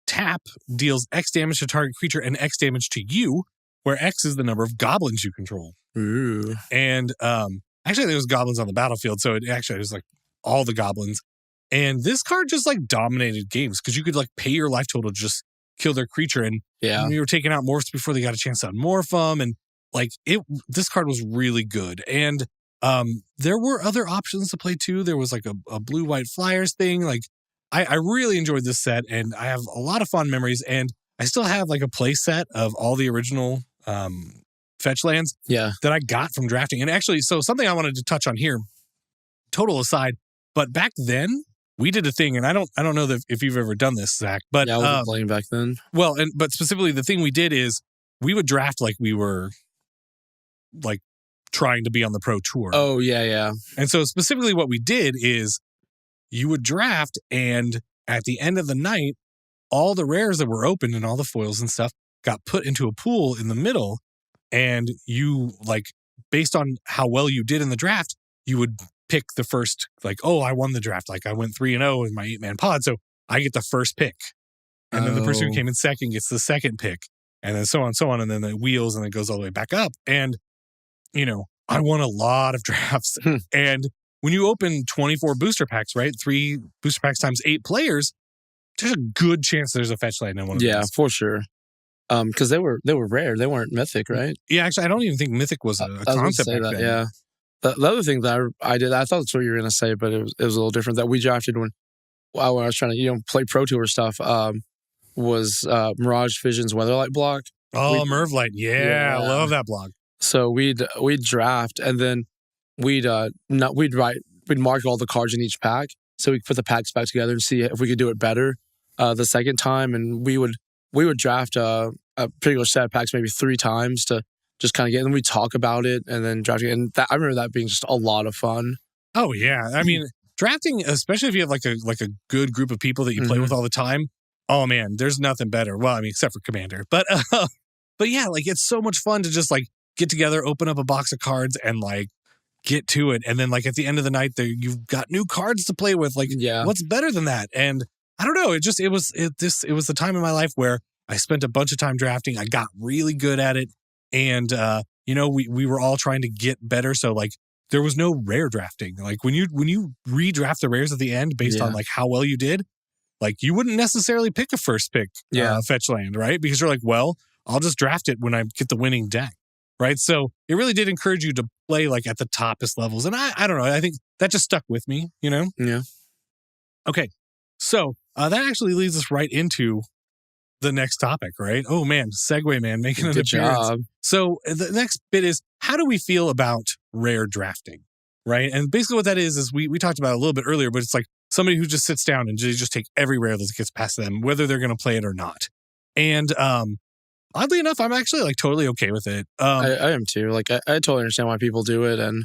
tap deals X damage to target creature and X damage to you, where X is the number of goblins you control. Ooh. And actually, there was goblins on the battlefield, so it actually was like all the goblins. And this card just like dominated games because you could like pay your life total to just kill their creature, and you were taking out morphs before they got a chance to unmorph them, and like this card was really good. And there were other options to play too. There was like a blue-white flyers thing. Like I really enjoyed this set, and I have a lot of fond memories, and I still have like a play set of all the original Fetchlands that I got from drafting. And actually, so something I wanted to touch on here, total aside, but back then we did a thing, and I don't know if you've ever done this, Zach, but I wasn't playing back then. Well, but specifically the thing we did is we would draft like we were like trying to be on the pro tour. Oh, yeah. And so specifically what we did is you would draft, and at the end of the night, all the rares that were opened and all the foils and stuff got put into a pool in the middle, and you like, based on how well you did in the draft, you would pick the first, like, oh, I won the draft. Like I went 3-0 in my 8-man pod, so I get the first pick. And then the person who came in second gets the second pick, and then so on, and then the wheels, and it goes all the way back up. And I won a lot of drafts. And when you open 24 booster packs, right? 3 booster packs times 8 players, there's a good chance there's a Fetchland in one of these. Yeah, for sure. Because they were rare. They weren't Mythic, right? Yeah, actually, I don't even think Mythic was a concept back then. Yeah. The other thing that I did, I thought that's what you were going to say, but it was a little different, that we drafted when I was trying to play Pro Tour stuff, was Mirage Vision's Weatherlight block. Oh, Mervlight. Yeah, I love that block. So we'd draft, and then we'd mark all the cards in each pack, so we could put the packs back together and see if we could do it better the second time. And we would draft a particular set of packs maybe 3 times to just kind of get, and we talk about it and then drafting. And I remember that being just a lot of fun. Oh yeah, I mean drafting, especially if you have like a good group of people that you play with all the time. Oh man, there's nothing better. Well, I mean, except for Commander, but yeah, like it's so much fun to just like get together, open up a box of cards, and like get to it. And then like at the end of the night, you've got new cards to play with. Like, what's better than that? And I don't know. It was the time in my life where I spent a bunch of time drafting. I got really good at it, and we were all trying to get better. So like there was no rare drafting. Like when you redraft the rares at the end based on like how well you did, like you wouldn't necessarily pick a first pick Fetchland, right? Because you're like, well, I'll just draft it when I get the winning deck. Right. So it really did encourage you to play like at the toppest levels. And I don't know. I think that just stuck with me, Yeah. Okay. So that actually leads us right into the next topic, right? Oh man, segue man, making an appearance. Job. So the next bit is, how do we feel about rare drafting? Right. And basically what that is we talked about it a little bit earlier, but it's like somebody who just sits down and just take every rare that gets past them, whether they're going to play it or not. And, oddly enough, I'm actually like totally okay with it. I am too. Like I totally understand why people do it, and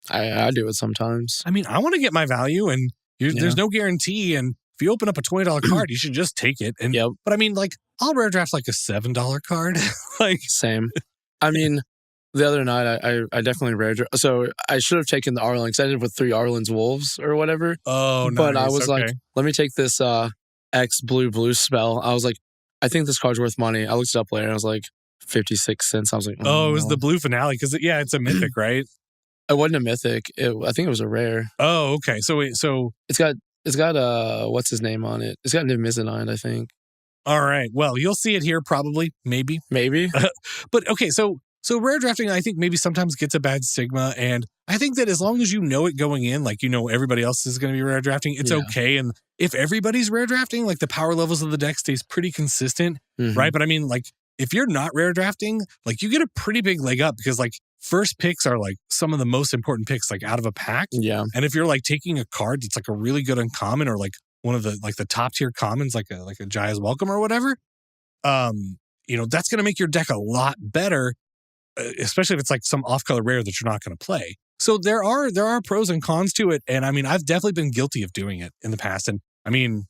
I do it sometimes. I mean, I want to get my value, and there's no guarantee. And if you open up a $20 card, you should just take it. And but I mean, like I'll rare draft like a $7 card. Like same. I mean, the other night I definitely rare draft. So I should have taken the Arlen, because I did with 3 Arlen's Wolves or whatever. Oh, nice. But I was like, let me take this X blue spell. I was like, I think this card's worth money. I looked it up later, and I was like, 56 cents. I was like, oh, it was the blue finale, because it's a mythic, right? It wasn't a mythic. I think it was a rare. Oh, okay. So it's got what's his name on it? It's got Niv Mizzanine, I think. All right. Well, you'll see it here probably, maybe. Maybe. But okay, so So rare drafting, I think maybe sometimes gets a bad stigma. And I think that as long as you know it going in, like, everybody else is going to be rare drafting, it's okay. And if everybody's rare drafting, like the power levels of the deck stays pretty consistent, right? But I mean, like, if you're not rare drafting, like you get a pretty big leg up because like first picks are like some of the most important picks like out of a pack. Yeah. And if you're like taking a card that's like a really good uncommon or like one of the like the top tier commons, like a Jaya's Welcome or whatever, that's going to make your deck a lot better, especially if it's like some off-color rare that you're not going to play. So there are pros and cons to it. And I mean, I've definitely been guilty of doing it in the past. And I mean,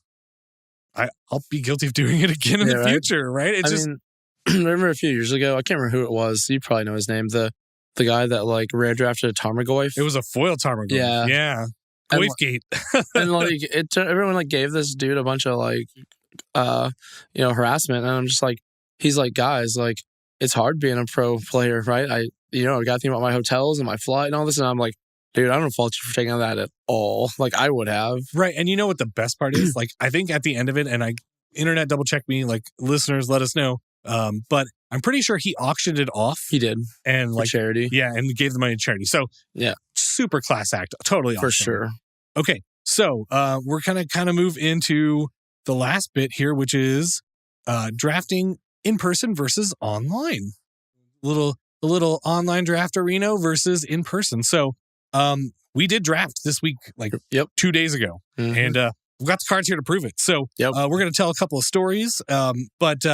I'll be guilty of doing it again in the future, right? I remember a few years ago, I can't remember who it was. You probably know his name. The guy that like rare drafted a Tarmogoyf. It was a foil Tarmogoyf. Yeah. Goyfgate. And like everyone like gave this dude a bunch of like harassment. And I'm just like, he's like, guys, like it's hard being a pro player, right? I got to think about my hotels and my flight and all this. And I'm like, dude, I don't fault you for taking that at all. Like I would have. Right. And you know what the best part is? Like, I think at the end of it, and internet double check me, like listeners, let us know. But I'm pretty sure he auctioned it off. He did. And for like charity. Yeah. And gave the money to charity. So yeah, super class act. Totally awesome. For sure. Okay. So, we're kind of move into the last bit here, which is, drafting in person versus online. A little online draft arena versus in person. So, we did draft this week, like 2 days ago, and we've got the cards here to prove it. So, we're going to tell a couple of stories. But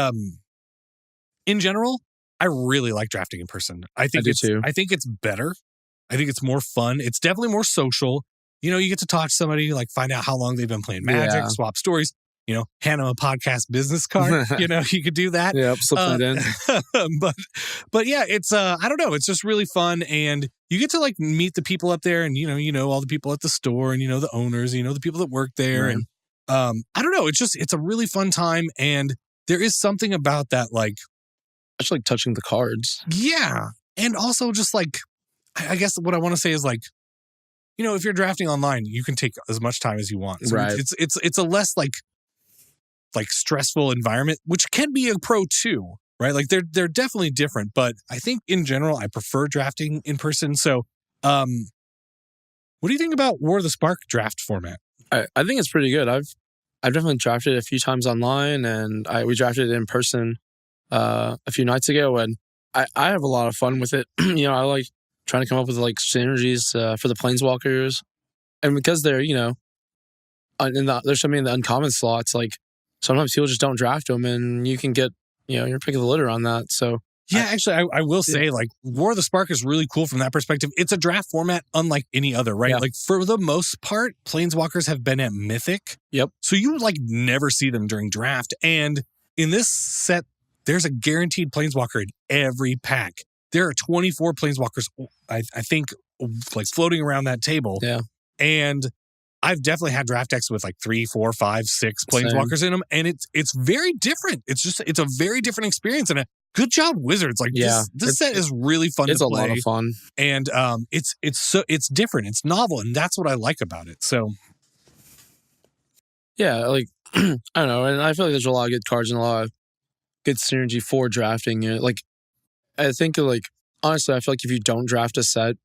in general, I really like drafting in person. I think it's better. I think it's more fun. It's definitely more social. You get to talk to somebody, like find out how long they've been playing Magic, swap stories. Hand them a podcast business card. You could do that. Yeah, slip that in. But yeah, it's I don't know. It's just really fun, and you get to like meet the people up there, and all the people at the store, and the owners, the people that work there, and I don't know. It's a really fun time, and there is something about that, like I just like touching the cards. Yeah, and also just like I guess what I want to say is like, if you're drafting online, you can take as much time as you want. So right. It's a less like stressful environment, which can be a pro too, right? Like they're definitely different, but I think in general, I prefer drafting in person. So, what do you think about War of the Spark draft format? I think it's pretty good. I've definitely drafted a few times online, and we drafted it in person a few nights ago, and I have a lot of fun with it. I like trying to come up with like synergies for the Planeswalkers, and because they're there's so many in the uncommon slots, like sometimes people just don't draft them, and you can get your pick of the litter on that. So yeah, actually, I will say like War of the Spark is really cool from that perspective. It's a draft format unlike any other, right? Yeah. Like for the most part, Planeswalkers have been at Mythic. Yep. So you like never see them during draft, and in this set, there's a guaranteed Planeswalker in every pack. There are 24 Planeswalkers, I think, like floating around that table. Yeah. And I've definitely had draft decks with like 3, 4, 5, 6 Planeswalkers in them. And it's very different. It's a very different experience. And a good job, Wizards. Like this set is really fun to play. It's a lot of fun. And it's different. It's novel. And that's what I like about it. So. Yeah, like, I don't know. And I feel like there's a lot of good cards and a lot of good synergy for drafting. Like, I think like honestly, I feel like if you don't draft a set,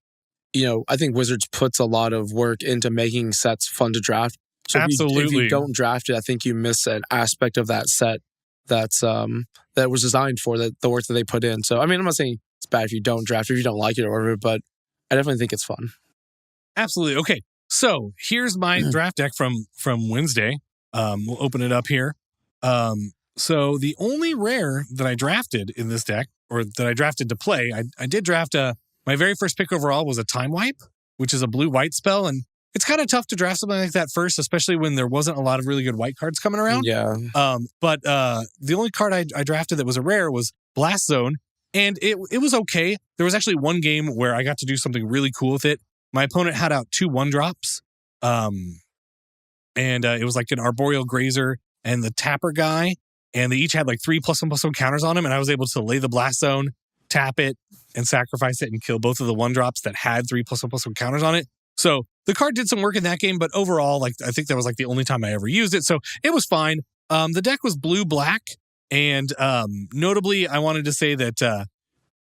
I think Wizards puts a lot of work into making sets fun to draft. So absolutely, if you don't draft it, I think you miss an aspect of that set that's that was designed for the work that they put in. So I mean, I'm not saying it's bad if you don't draft it, if you don't like it or whatever, but I definitely think it's fun. Absolutely. Okay, so here's my draft deck from Wednesday. We'll open it up here. So the only rare that I drafted in this deck, or that I drafted to play, I did draft my very first pick overall was a Time Wipe, which is a blue-white spell, and it's kind of tough to draft something like that first, especially when there wasn't a lot of really good white cards coming around. Yeah. But the only card I drafted that was a rare was Blast Zone, and it was okay. There was actually one game where I got to do something really cool with it. My opponent had out 2 1-drops, and it was like an Arboreal Grazer and the Tapper guy, and they each had like 3+1/+1 counters on them, and I was able to lay the Blast Zone, tap it, and sacrifice it and kill both of the 1-drops that had 3+1/+1 counters on it. So the card did some work in that game, but overall, like I think that was like the only time I ever used it, so it was fine. The deck was blue-black, and notably, I wanted to say that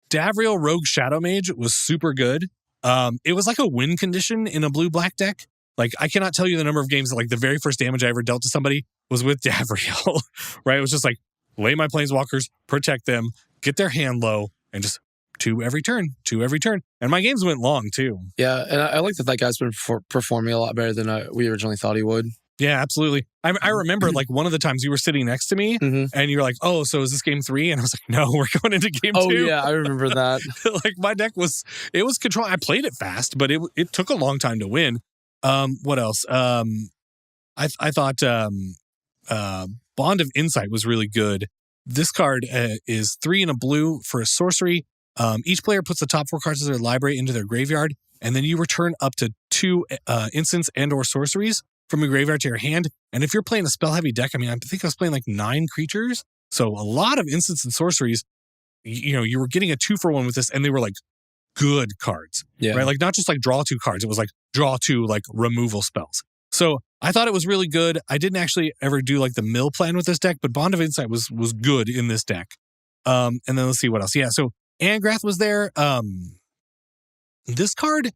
Davriel Rogue Shadow Mage was super good. It was like a win condition in a blue-black deck. Like, I cannot tell you the number of games that, like, the very first damage I ever dealt to somebody was with Davriel, right? It was just like, lay my planeswalkers, protect them, get their hand low, and just 2 every turn. And my games went long, too. Yeah, and I like that guy's been performing a lot better than we originally thought he would. Yeah, absolutely. I remember, like, one of the times you were sitting next to me, and you're like, oh, so is this game 3? And I was like, no, we're going into game 2. Oh, yeah, I remember that. Like, my deck was control. I played it fast, but it took a long time to win. What else? I thought Bond of Insight was really good. This card is 3 and a blue for a sorcery. Each player puts the top 4 cards of their library into their graveyard, and then you return up to 2 instants and or sorceries from your graveyard to your hand. And if you're playing a spell-heavy deck, I mean, I think I was playing like 9 creatures, so a lot of instants and sorceries. You were getting a 2-for-1 with this, and they were like good cards, right? Like, not just like draw 2 cards. It was like draw 2 like removal spells. So I thought it was really good. I didn't actually ever do like the mill plan with this deck, but Bond of Insight was good in this deck. And then let's see what else. Yeah, so Angrath was there. This card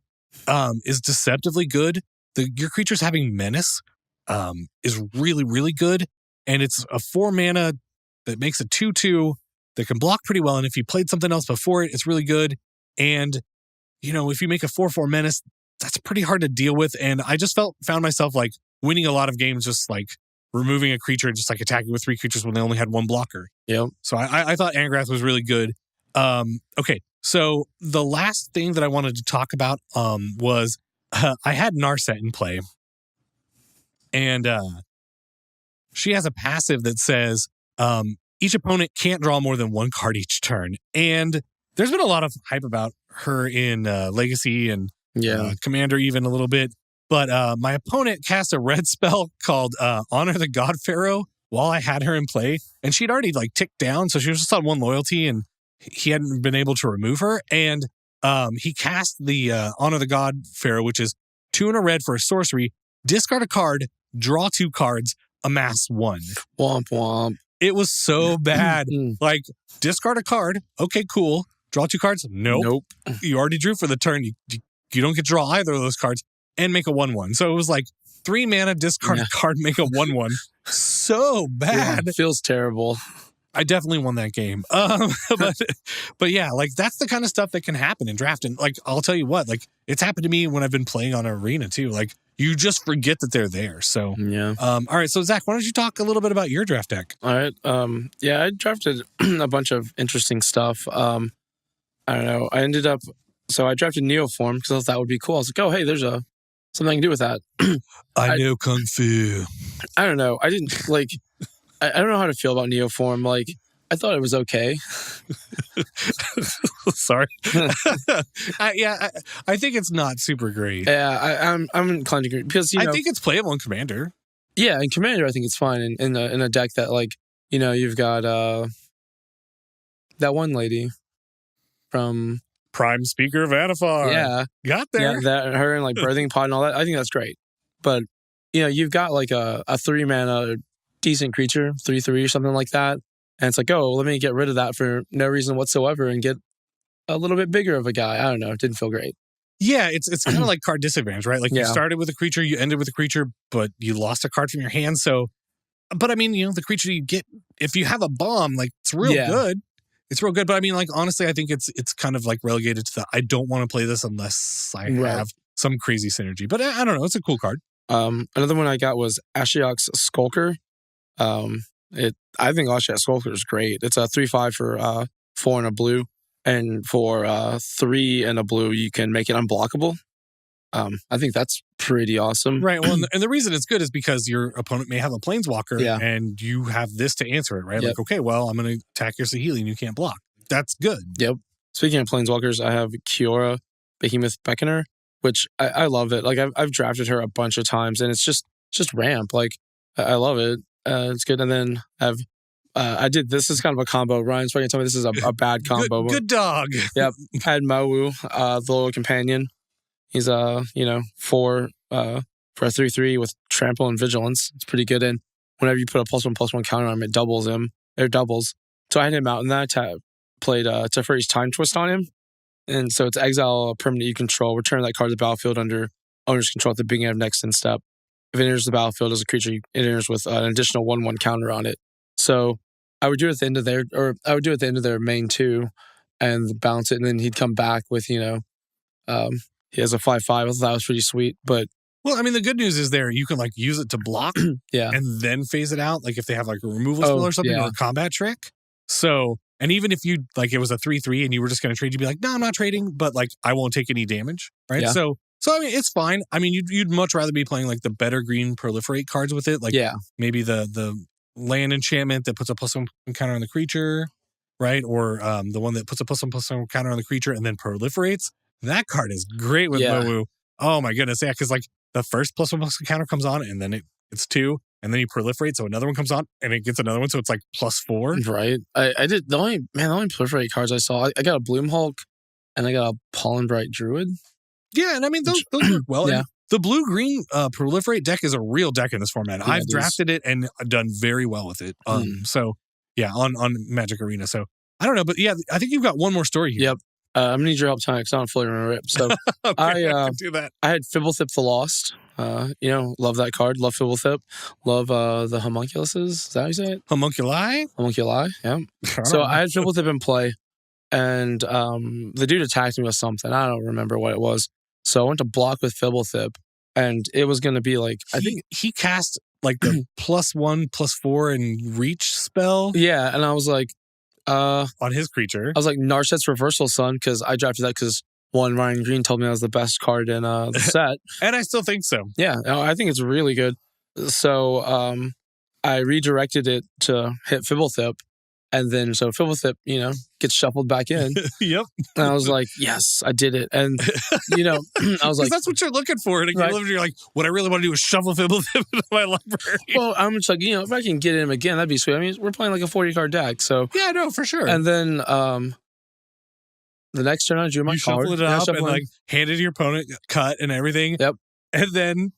is deceptively good. Your creatures having menace is really, really good. And it's a 4 mana that makes a 2/2 that can block pretty well. And if you played something else before it, it's really good. And, if you make a 4/4 menace, that's pretty hard to deal with. And I just found myself like winning a lot of games, just like removing a creature and just like attacking with 3 creatures when they only had 1 blocker. Yep. So I thought Angrath was really good. Okay. So the last thing that I wanted to talk about was I had Narset in play, and she has a passive that says each opponent can't draw more than 1 card each turn. And there's been a lot of hype about her in Legacy and Commander even a little bit. But my opponent cast a red spell called Honor the God Pharaoh while I had her in play, and she'd already like ticked down, so she was just on 1 loyalty, and he hadn't been able to remove her. And he cast the Honor the God Pharaoh, which is 2 and a red for a sorcery, discard a card, draw 2 cards, amass 1. Womp womp. It was so bad. Like, discard a card. Okay, cool. Draw 2 cards. Nope. You already drew for the turn. You don't get to draw either of those cards and make a 1/1. So it was like 3 mana, discard a card, make a 1/1. So bad. It feels terrible. I definitely won that game. But yeah, like, that's the kind of stuff that can happen in draft. And like, I'll tell you what, like, it's happened to me when I've been playing on Arena too. Like, you just forget that they're there. So, all right. So Zach, why don't you talk a little bit about your draft deck? All right. I drafted a bunch of interesting stuff. I don't know. I drafted Neoform because I thought that would be cool. I was like, oh, hey, there's something I can do with that. I know Kung Fu. I don't know. I didn't like, I don't know how to feel about Neoform. Like, I thought it was okay. Sorry. I think it's not super great. Yeah, I'm inclined to agree because I think it's playable in Commander. Yeah, in Commander, I think it's fine in a deck that, like, you've got that one lady from Prime Speaker of Anifar. Yeah, got there. Yeah, her and like Birthing Pod and all that. I think that's great. But you've got like a 3 mana decent creature, 3/3 or something like that. And it's like, oh, let me get rid of that for no reason whatsoever and get a little bit bigger of a guy. I don't know. It didn't feel great. Yeah, it's kind of like card disadvantage, right? Like, you started with a creature, you ended with a creature, but you lost a card from your hand. So, but I mean, the creature you get, if you have a bomb, like, it's real good. It's real good. But I mean, like, honestly, I think it's kind of like relegated to the, I don't want to play this unless I have some crazy synergy. But I don't know. It's a cool card. Another one I got was Ashiok's Skulker. I think Ashiok's Skulker is great. It's a 3/5 for 4 and a blue, and for 3 and a blue, you can make it unblockable. I think that's pretty awesome. Right. Well, and the reason it's good is because your opponent may have a Planeswalker, and you have this to answer it, right? Like, okay, well, I'm going to attack your Saheeli and you can't block. That's good. Yep. Speaking of Planeswalkers, I have Kiora Behemoth Beckoner, which I love it. Like, I've drafted her a bunch of times, and it's just ramp. Like, I love it. It's good. And then this is kind of a combo. Ryan's probably going to tell me this is a bad combo. Good dog. Yep. Had Mawu, the little companion. He's 4 for a 3/3 with Trample and Vigilance. It's pretty good. And whenever you put a +1/+1 counter on him, it doubles him. It doubles. So I had him out, and then I played Teferi's Time Twist on him. And so it's exile a permanent you control, return that card to the battlefield under owner's control at the beginning of next end step. If it enters the battlefield as a creature, it enters with an additional 1/1 counter on it. So I would do it at the end of their main 2 and bounce it, and then he'd come back with, he has a 5/5. I thought that was pretty sweet. But well, I mean, the good news is there you can like use it to block and then phase it out. Like if they have like a removal spell or something or a combat trick. So, and even if you like it was a 3/3 and you were just going to trade, you'd be like, no, I'm not trading, but like I won't take any damage. Right. Yeah. So I mean, it's fine. I mean, you'd much rather be playing like the better green proliferate cards with it. Like maybe the land enchantment that puts a +1 counter on the creature, right? Or the one that puts a +1/+1 counter on the creature and then proliferates. That card is great with Mowu. Oh my goodness. Yeah. Cause like the first +1/+1 counter comes on and then it's 2 and then you proliferate. So another one comes on and it gets another one. So it's like +4. Right. I did the only proliferate cards I saw, I got a Bloom Hulk and I got a Pollen Bright Druid. Yeah. And I mean, those work well. Yeah. The blue-green proliferate deck is a real deck in this format. Yeah, I've drafted it and done very well with it. So yeah, on Magic Arena. So I don't know, but yeah, I think you've got one more story here. Yep. I'm gonna need your help tonight because I don't fully remember it. So okay, I can do that. I had Fibblethip the Lost. Love that card. Love Fibblethip. Love the homunculuses. Is that how you say it? Homunculi? Homunculi, yeah. So I had Fibblethip in play, and the dude attacked me with something. I don't remember what it was. So I went to block with Fibblethip, and it was going to be like, I think he cast like the +1/+4 and reach spell. Yeah, and I was like, on his creature. I was like, Narset's Reversal Sun, because I drafted that because Ryan Green told me that was the best card in the set. And I still think so. Yeah, I think it's really good. So I redirected it to hit Fibblethip. And then, so Fibblethip, gets shuffled back in. Yep. And I was like, yes, I did it. And, I was like... that's what you're looking for. And right. You're like, what I really want to do is shuffle Fibblethip into my library. Well, I'm just like, if I can get him again, that'd be sweet. I mean, we're playing like a 40-card deck, so... Yeah, no, for sure. And then the next turn I drew my card. You shuffled it up and like handed your opponent cut and everything. Yep. And then...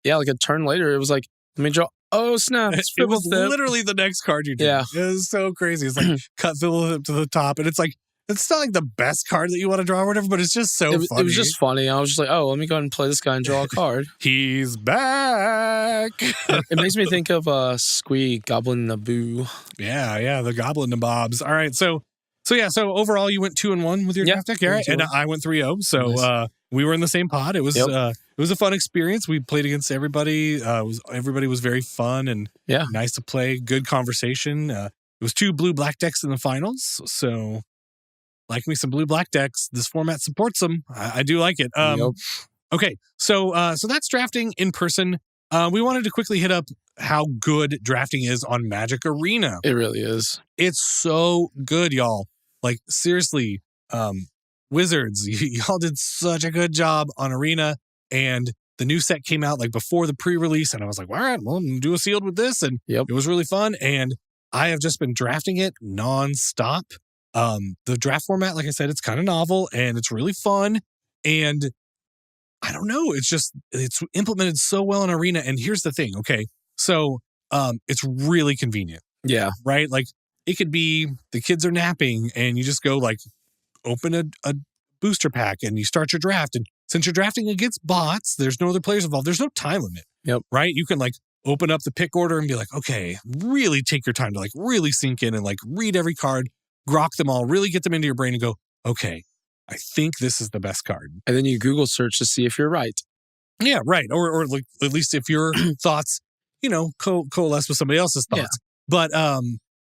yeah, like a turn later, it was like, let me draw... oh, snap. It's it was literally the next card you did. Yeah. It was so crazy. It's like cut Fibblethip to the top. And it's like, it's not like the best card that you want to draw or whatever, but it's just so funny. It was just funny. I was just like, oh, let me go ahead and play this guy and draw a card. He's back. It makes me think of Squee, Goblin Naboo. Yeah, the Goblin Nabobs. All right, so overall you went 2-1 with your draft deck, right? And I went 3-0. So nice. We were in the same pod. It was it was a fun experience. We played against everybody. Everybody was very fun and nice to play. Good conversation. It was 2 blue-black decks in the finals. So like me some blue-black decks. This format supports them. I do like it. Okay, so that's drafting in person. We wanted to quickly hit up how good drafting is on Magic Arena. It really is. It's so good, y'all. Like, seriously, Wizards, y'all did such a good job on Arena. And the new set came out like before the pre-release. And I was like, all right, well, I'm gonna do a sealed with this. And it was really fun. And I have just been drafting it nonstop. The draft format, like I said, it's kind of novel and it's really fun. And I don't know, it's implemented so well in Arena. And here's the thing, okay? So it's really convenient. Yeah. Right? Like it could be the kids are napping and you just go like open a booster pack and you start your draft. And since you're drafting against bots, there's no other players involved. There's no time limit. Yep. Right? You can like open up the pick order and be like, okay, really take your time to like really sink in and like read every card, grok them all, really get them into your brain and go, okay, I think this is the best card. And then you Google search to see if you're right. Yeah, right. Or like, at least if your thoughts, coalesce with somebody else's thoughts. Yeah. But,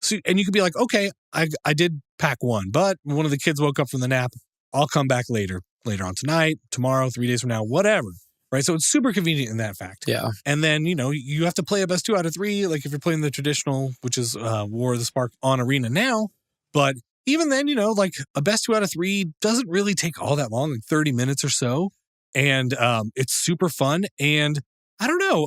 so, and you could be like, okay, I did pack 1, but one of the kids woke up from the nap. I'll come back later on tonight, tomorrow, 3 days from now, whatever. Right. So it's super convenient in that fact. Yeah. And then, you have to play a best 2 out of 3. Like if you're playing the traditional, which is War of the Spark on Arena now. But even then, like a best 2 out of 3 doesn't really take all that long, like 30 minutes or so. And it's super fun. And I don't know,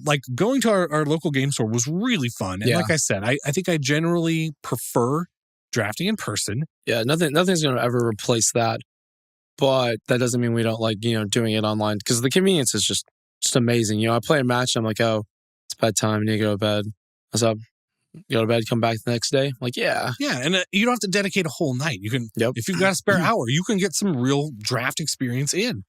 like going to our local game store was really fun. And like I said, I think I generally prefer drafting in person. Yeah, nothing's going to ever replace that. But that doesn't mean we don't like, doing it online because the convenience is just amazing. I play a match and I'm like, oh, it's bedtime. I need to go to bed. What's up? go to bed, come back the next day. Like, yeah. Yeah, and you don't have to dedicate a whole night. You can, Yep. if you've got a spare hour, you can get some real draft experience in.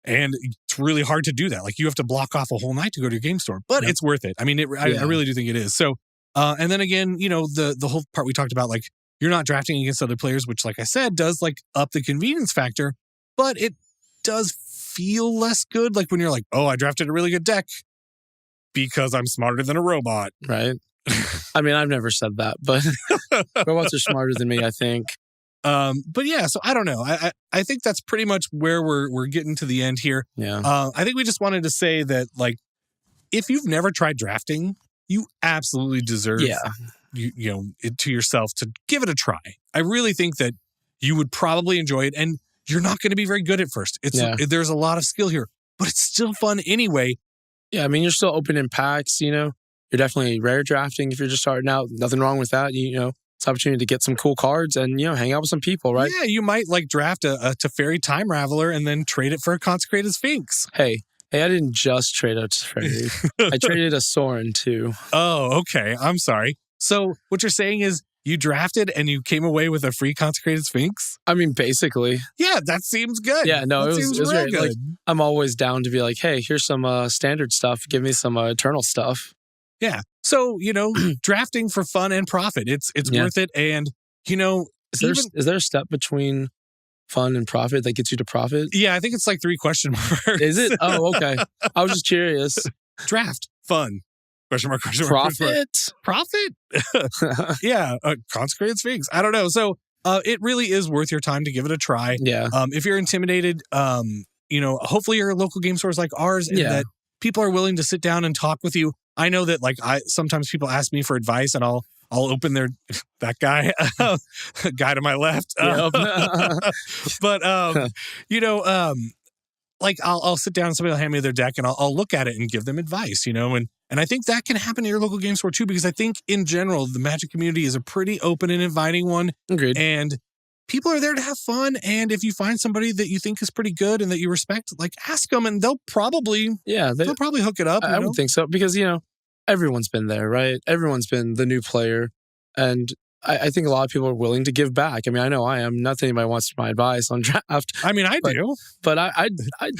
And it's really hard to do that. Like, you have to block off a whole night to go to your game store, but Yep. it's worth it. I mean, I really do think it is. So, and then again, you know, the whole part we talked about, like, you're not drafting against other players, which, like I said, does like up the convenience factor, but it does feel less good. Like when you're like, oh, I drafted a really good deck because I'm smarter than a robot. Right. I mean, I've never said that, but robots are smarter than me, I think. But yeah, so I don't know. I think that's pretty much where we're getting to the end here. Yeah. I think we just wanted to say that, like, if you've never tried drafting, you absolutely deserve you know, it to yourself to give it a try. I really think that you would probably enjoy it, and you're not going to be very good at first. There's a lot of skill here, but it's still fun anyway. Yeah, I mean, you're still opening packs, you know. You're definitely rare drafting if you're just starting out. Nothing wrong with that. You know, it's an opportunity to get some cool cards and, you know, hang out with some people, right? Yeah, you might like draft a Teferi Time Raveler and then trade it for a Consecrated Sphinx. Hey, I didn't just trade a Teferi. I traded a Sorin too. Oh, okay. I'm sorry. So what you're saying is you drafted and you came away with a free Consecrated Sphinx? I mean, basically. Yeah, that seems good. Yeah, no, that it was real great. good. Like, I'm always down to be like, hey, here's some standard stuff. Give me some eternal stuff. Yeah. So, you know, drafting for fun and profit, it's worth it. And, you know, is there a step between fun and profit that gets you to profit? Yeah, I think it's like 3 question marks. Is it? Oh, okay. I was just curious. Draft, fun. Question mark, question mark. Profit? Yeah, Consecrated Sphinx. I don't know. So it really is worth your time to give it a try. Yeah. If you're intimidated, you know, hopefully your local game stores like ours and that people are willing to sit down and talk with you. I know that, like, sometimes people ask me for advice and I'll open that guy to my left. But you know, like I'll sit down and somebody will hand me their deck and I'll look at it and give them advice, you know, and I think that can happen in your local game store too, because I think in general the Magic community is a pretty open and inviting one. Agreed. And people are there to have fun. And if you find somebody that you think is pretty good and that you respect, like, ask them and they'll probably hook it up. I would think so, because, you know, everyone's been there, right? Everyone's been the new player. And I think a lot of people are willing to give back. I mean, I know I am. Not that anybody wants my advice on draft. I mean, I do. But I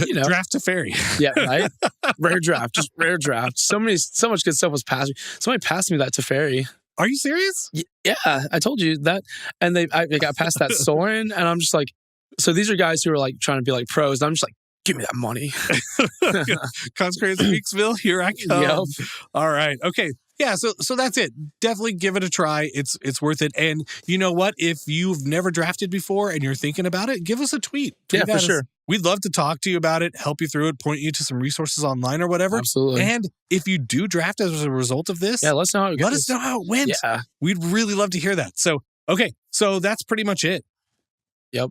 you know. Draft Teferi. Yeah, right? Rare draft. Just rare draft. So much good stuff was passed me. Somebody passed me that Teferi. Are you serious? Yeah, I told you that. And they got past that Sorin, and I'm just like, so these are guys who are like trying to be like pros. And I'm just like, give me that money. Consecrated Sphinxville, here I come. Yep. All right. Okay. Yeah, so that's it. Definitely give it a try. It's worth it. And you know what? If you've never drafted before and you're thinking about it, give us a tweet. Yeah, for sure. We'd love to talk to you about it, help you through it, point you to some resources online or whatever. Absolutely. And if you do draft as a result of this, let us know how it goes. Let us know how it went. Yeah. We'd really love to hear that. So, okay. So that's pretty much it. Yep.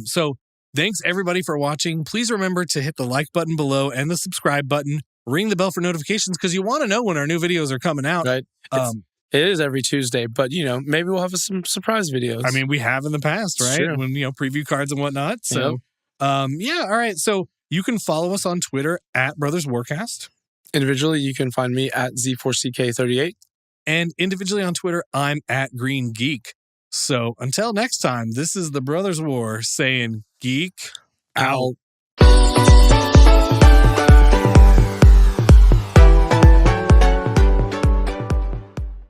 So thanks everybody for watching. Please remember to hit the like button below and the subscribe button. Ring the bell for notifications because you want to know when our new videos are coming out. Right. It is every Tuesday, but, you know, maybe we'll have some surprise videos. I mean, we have in the past, right? Sure. When, you know, preview cards and whatnot. So, yeah. All right. So you can follow us on Twitter at Brothers Warcast. Individually, you can find me at Z4CK38. And individually on Twitter, I'm at Green Geek. So until next time, this is the Brothers War saying geek out.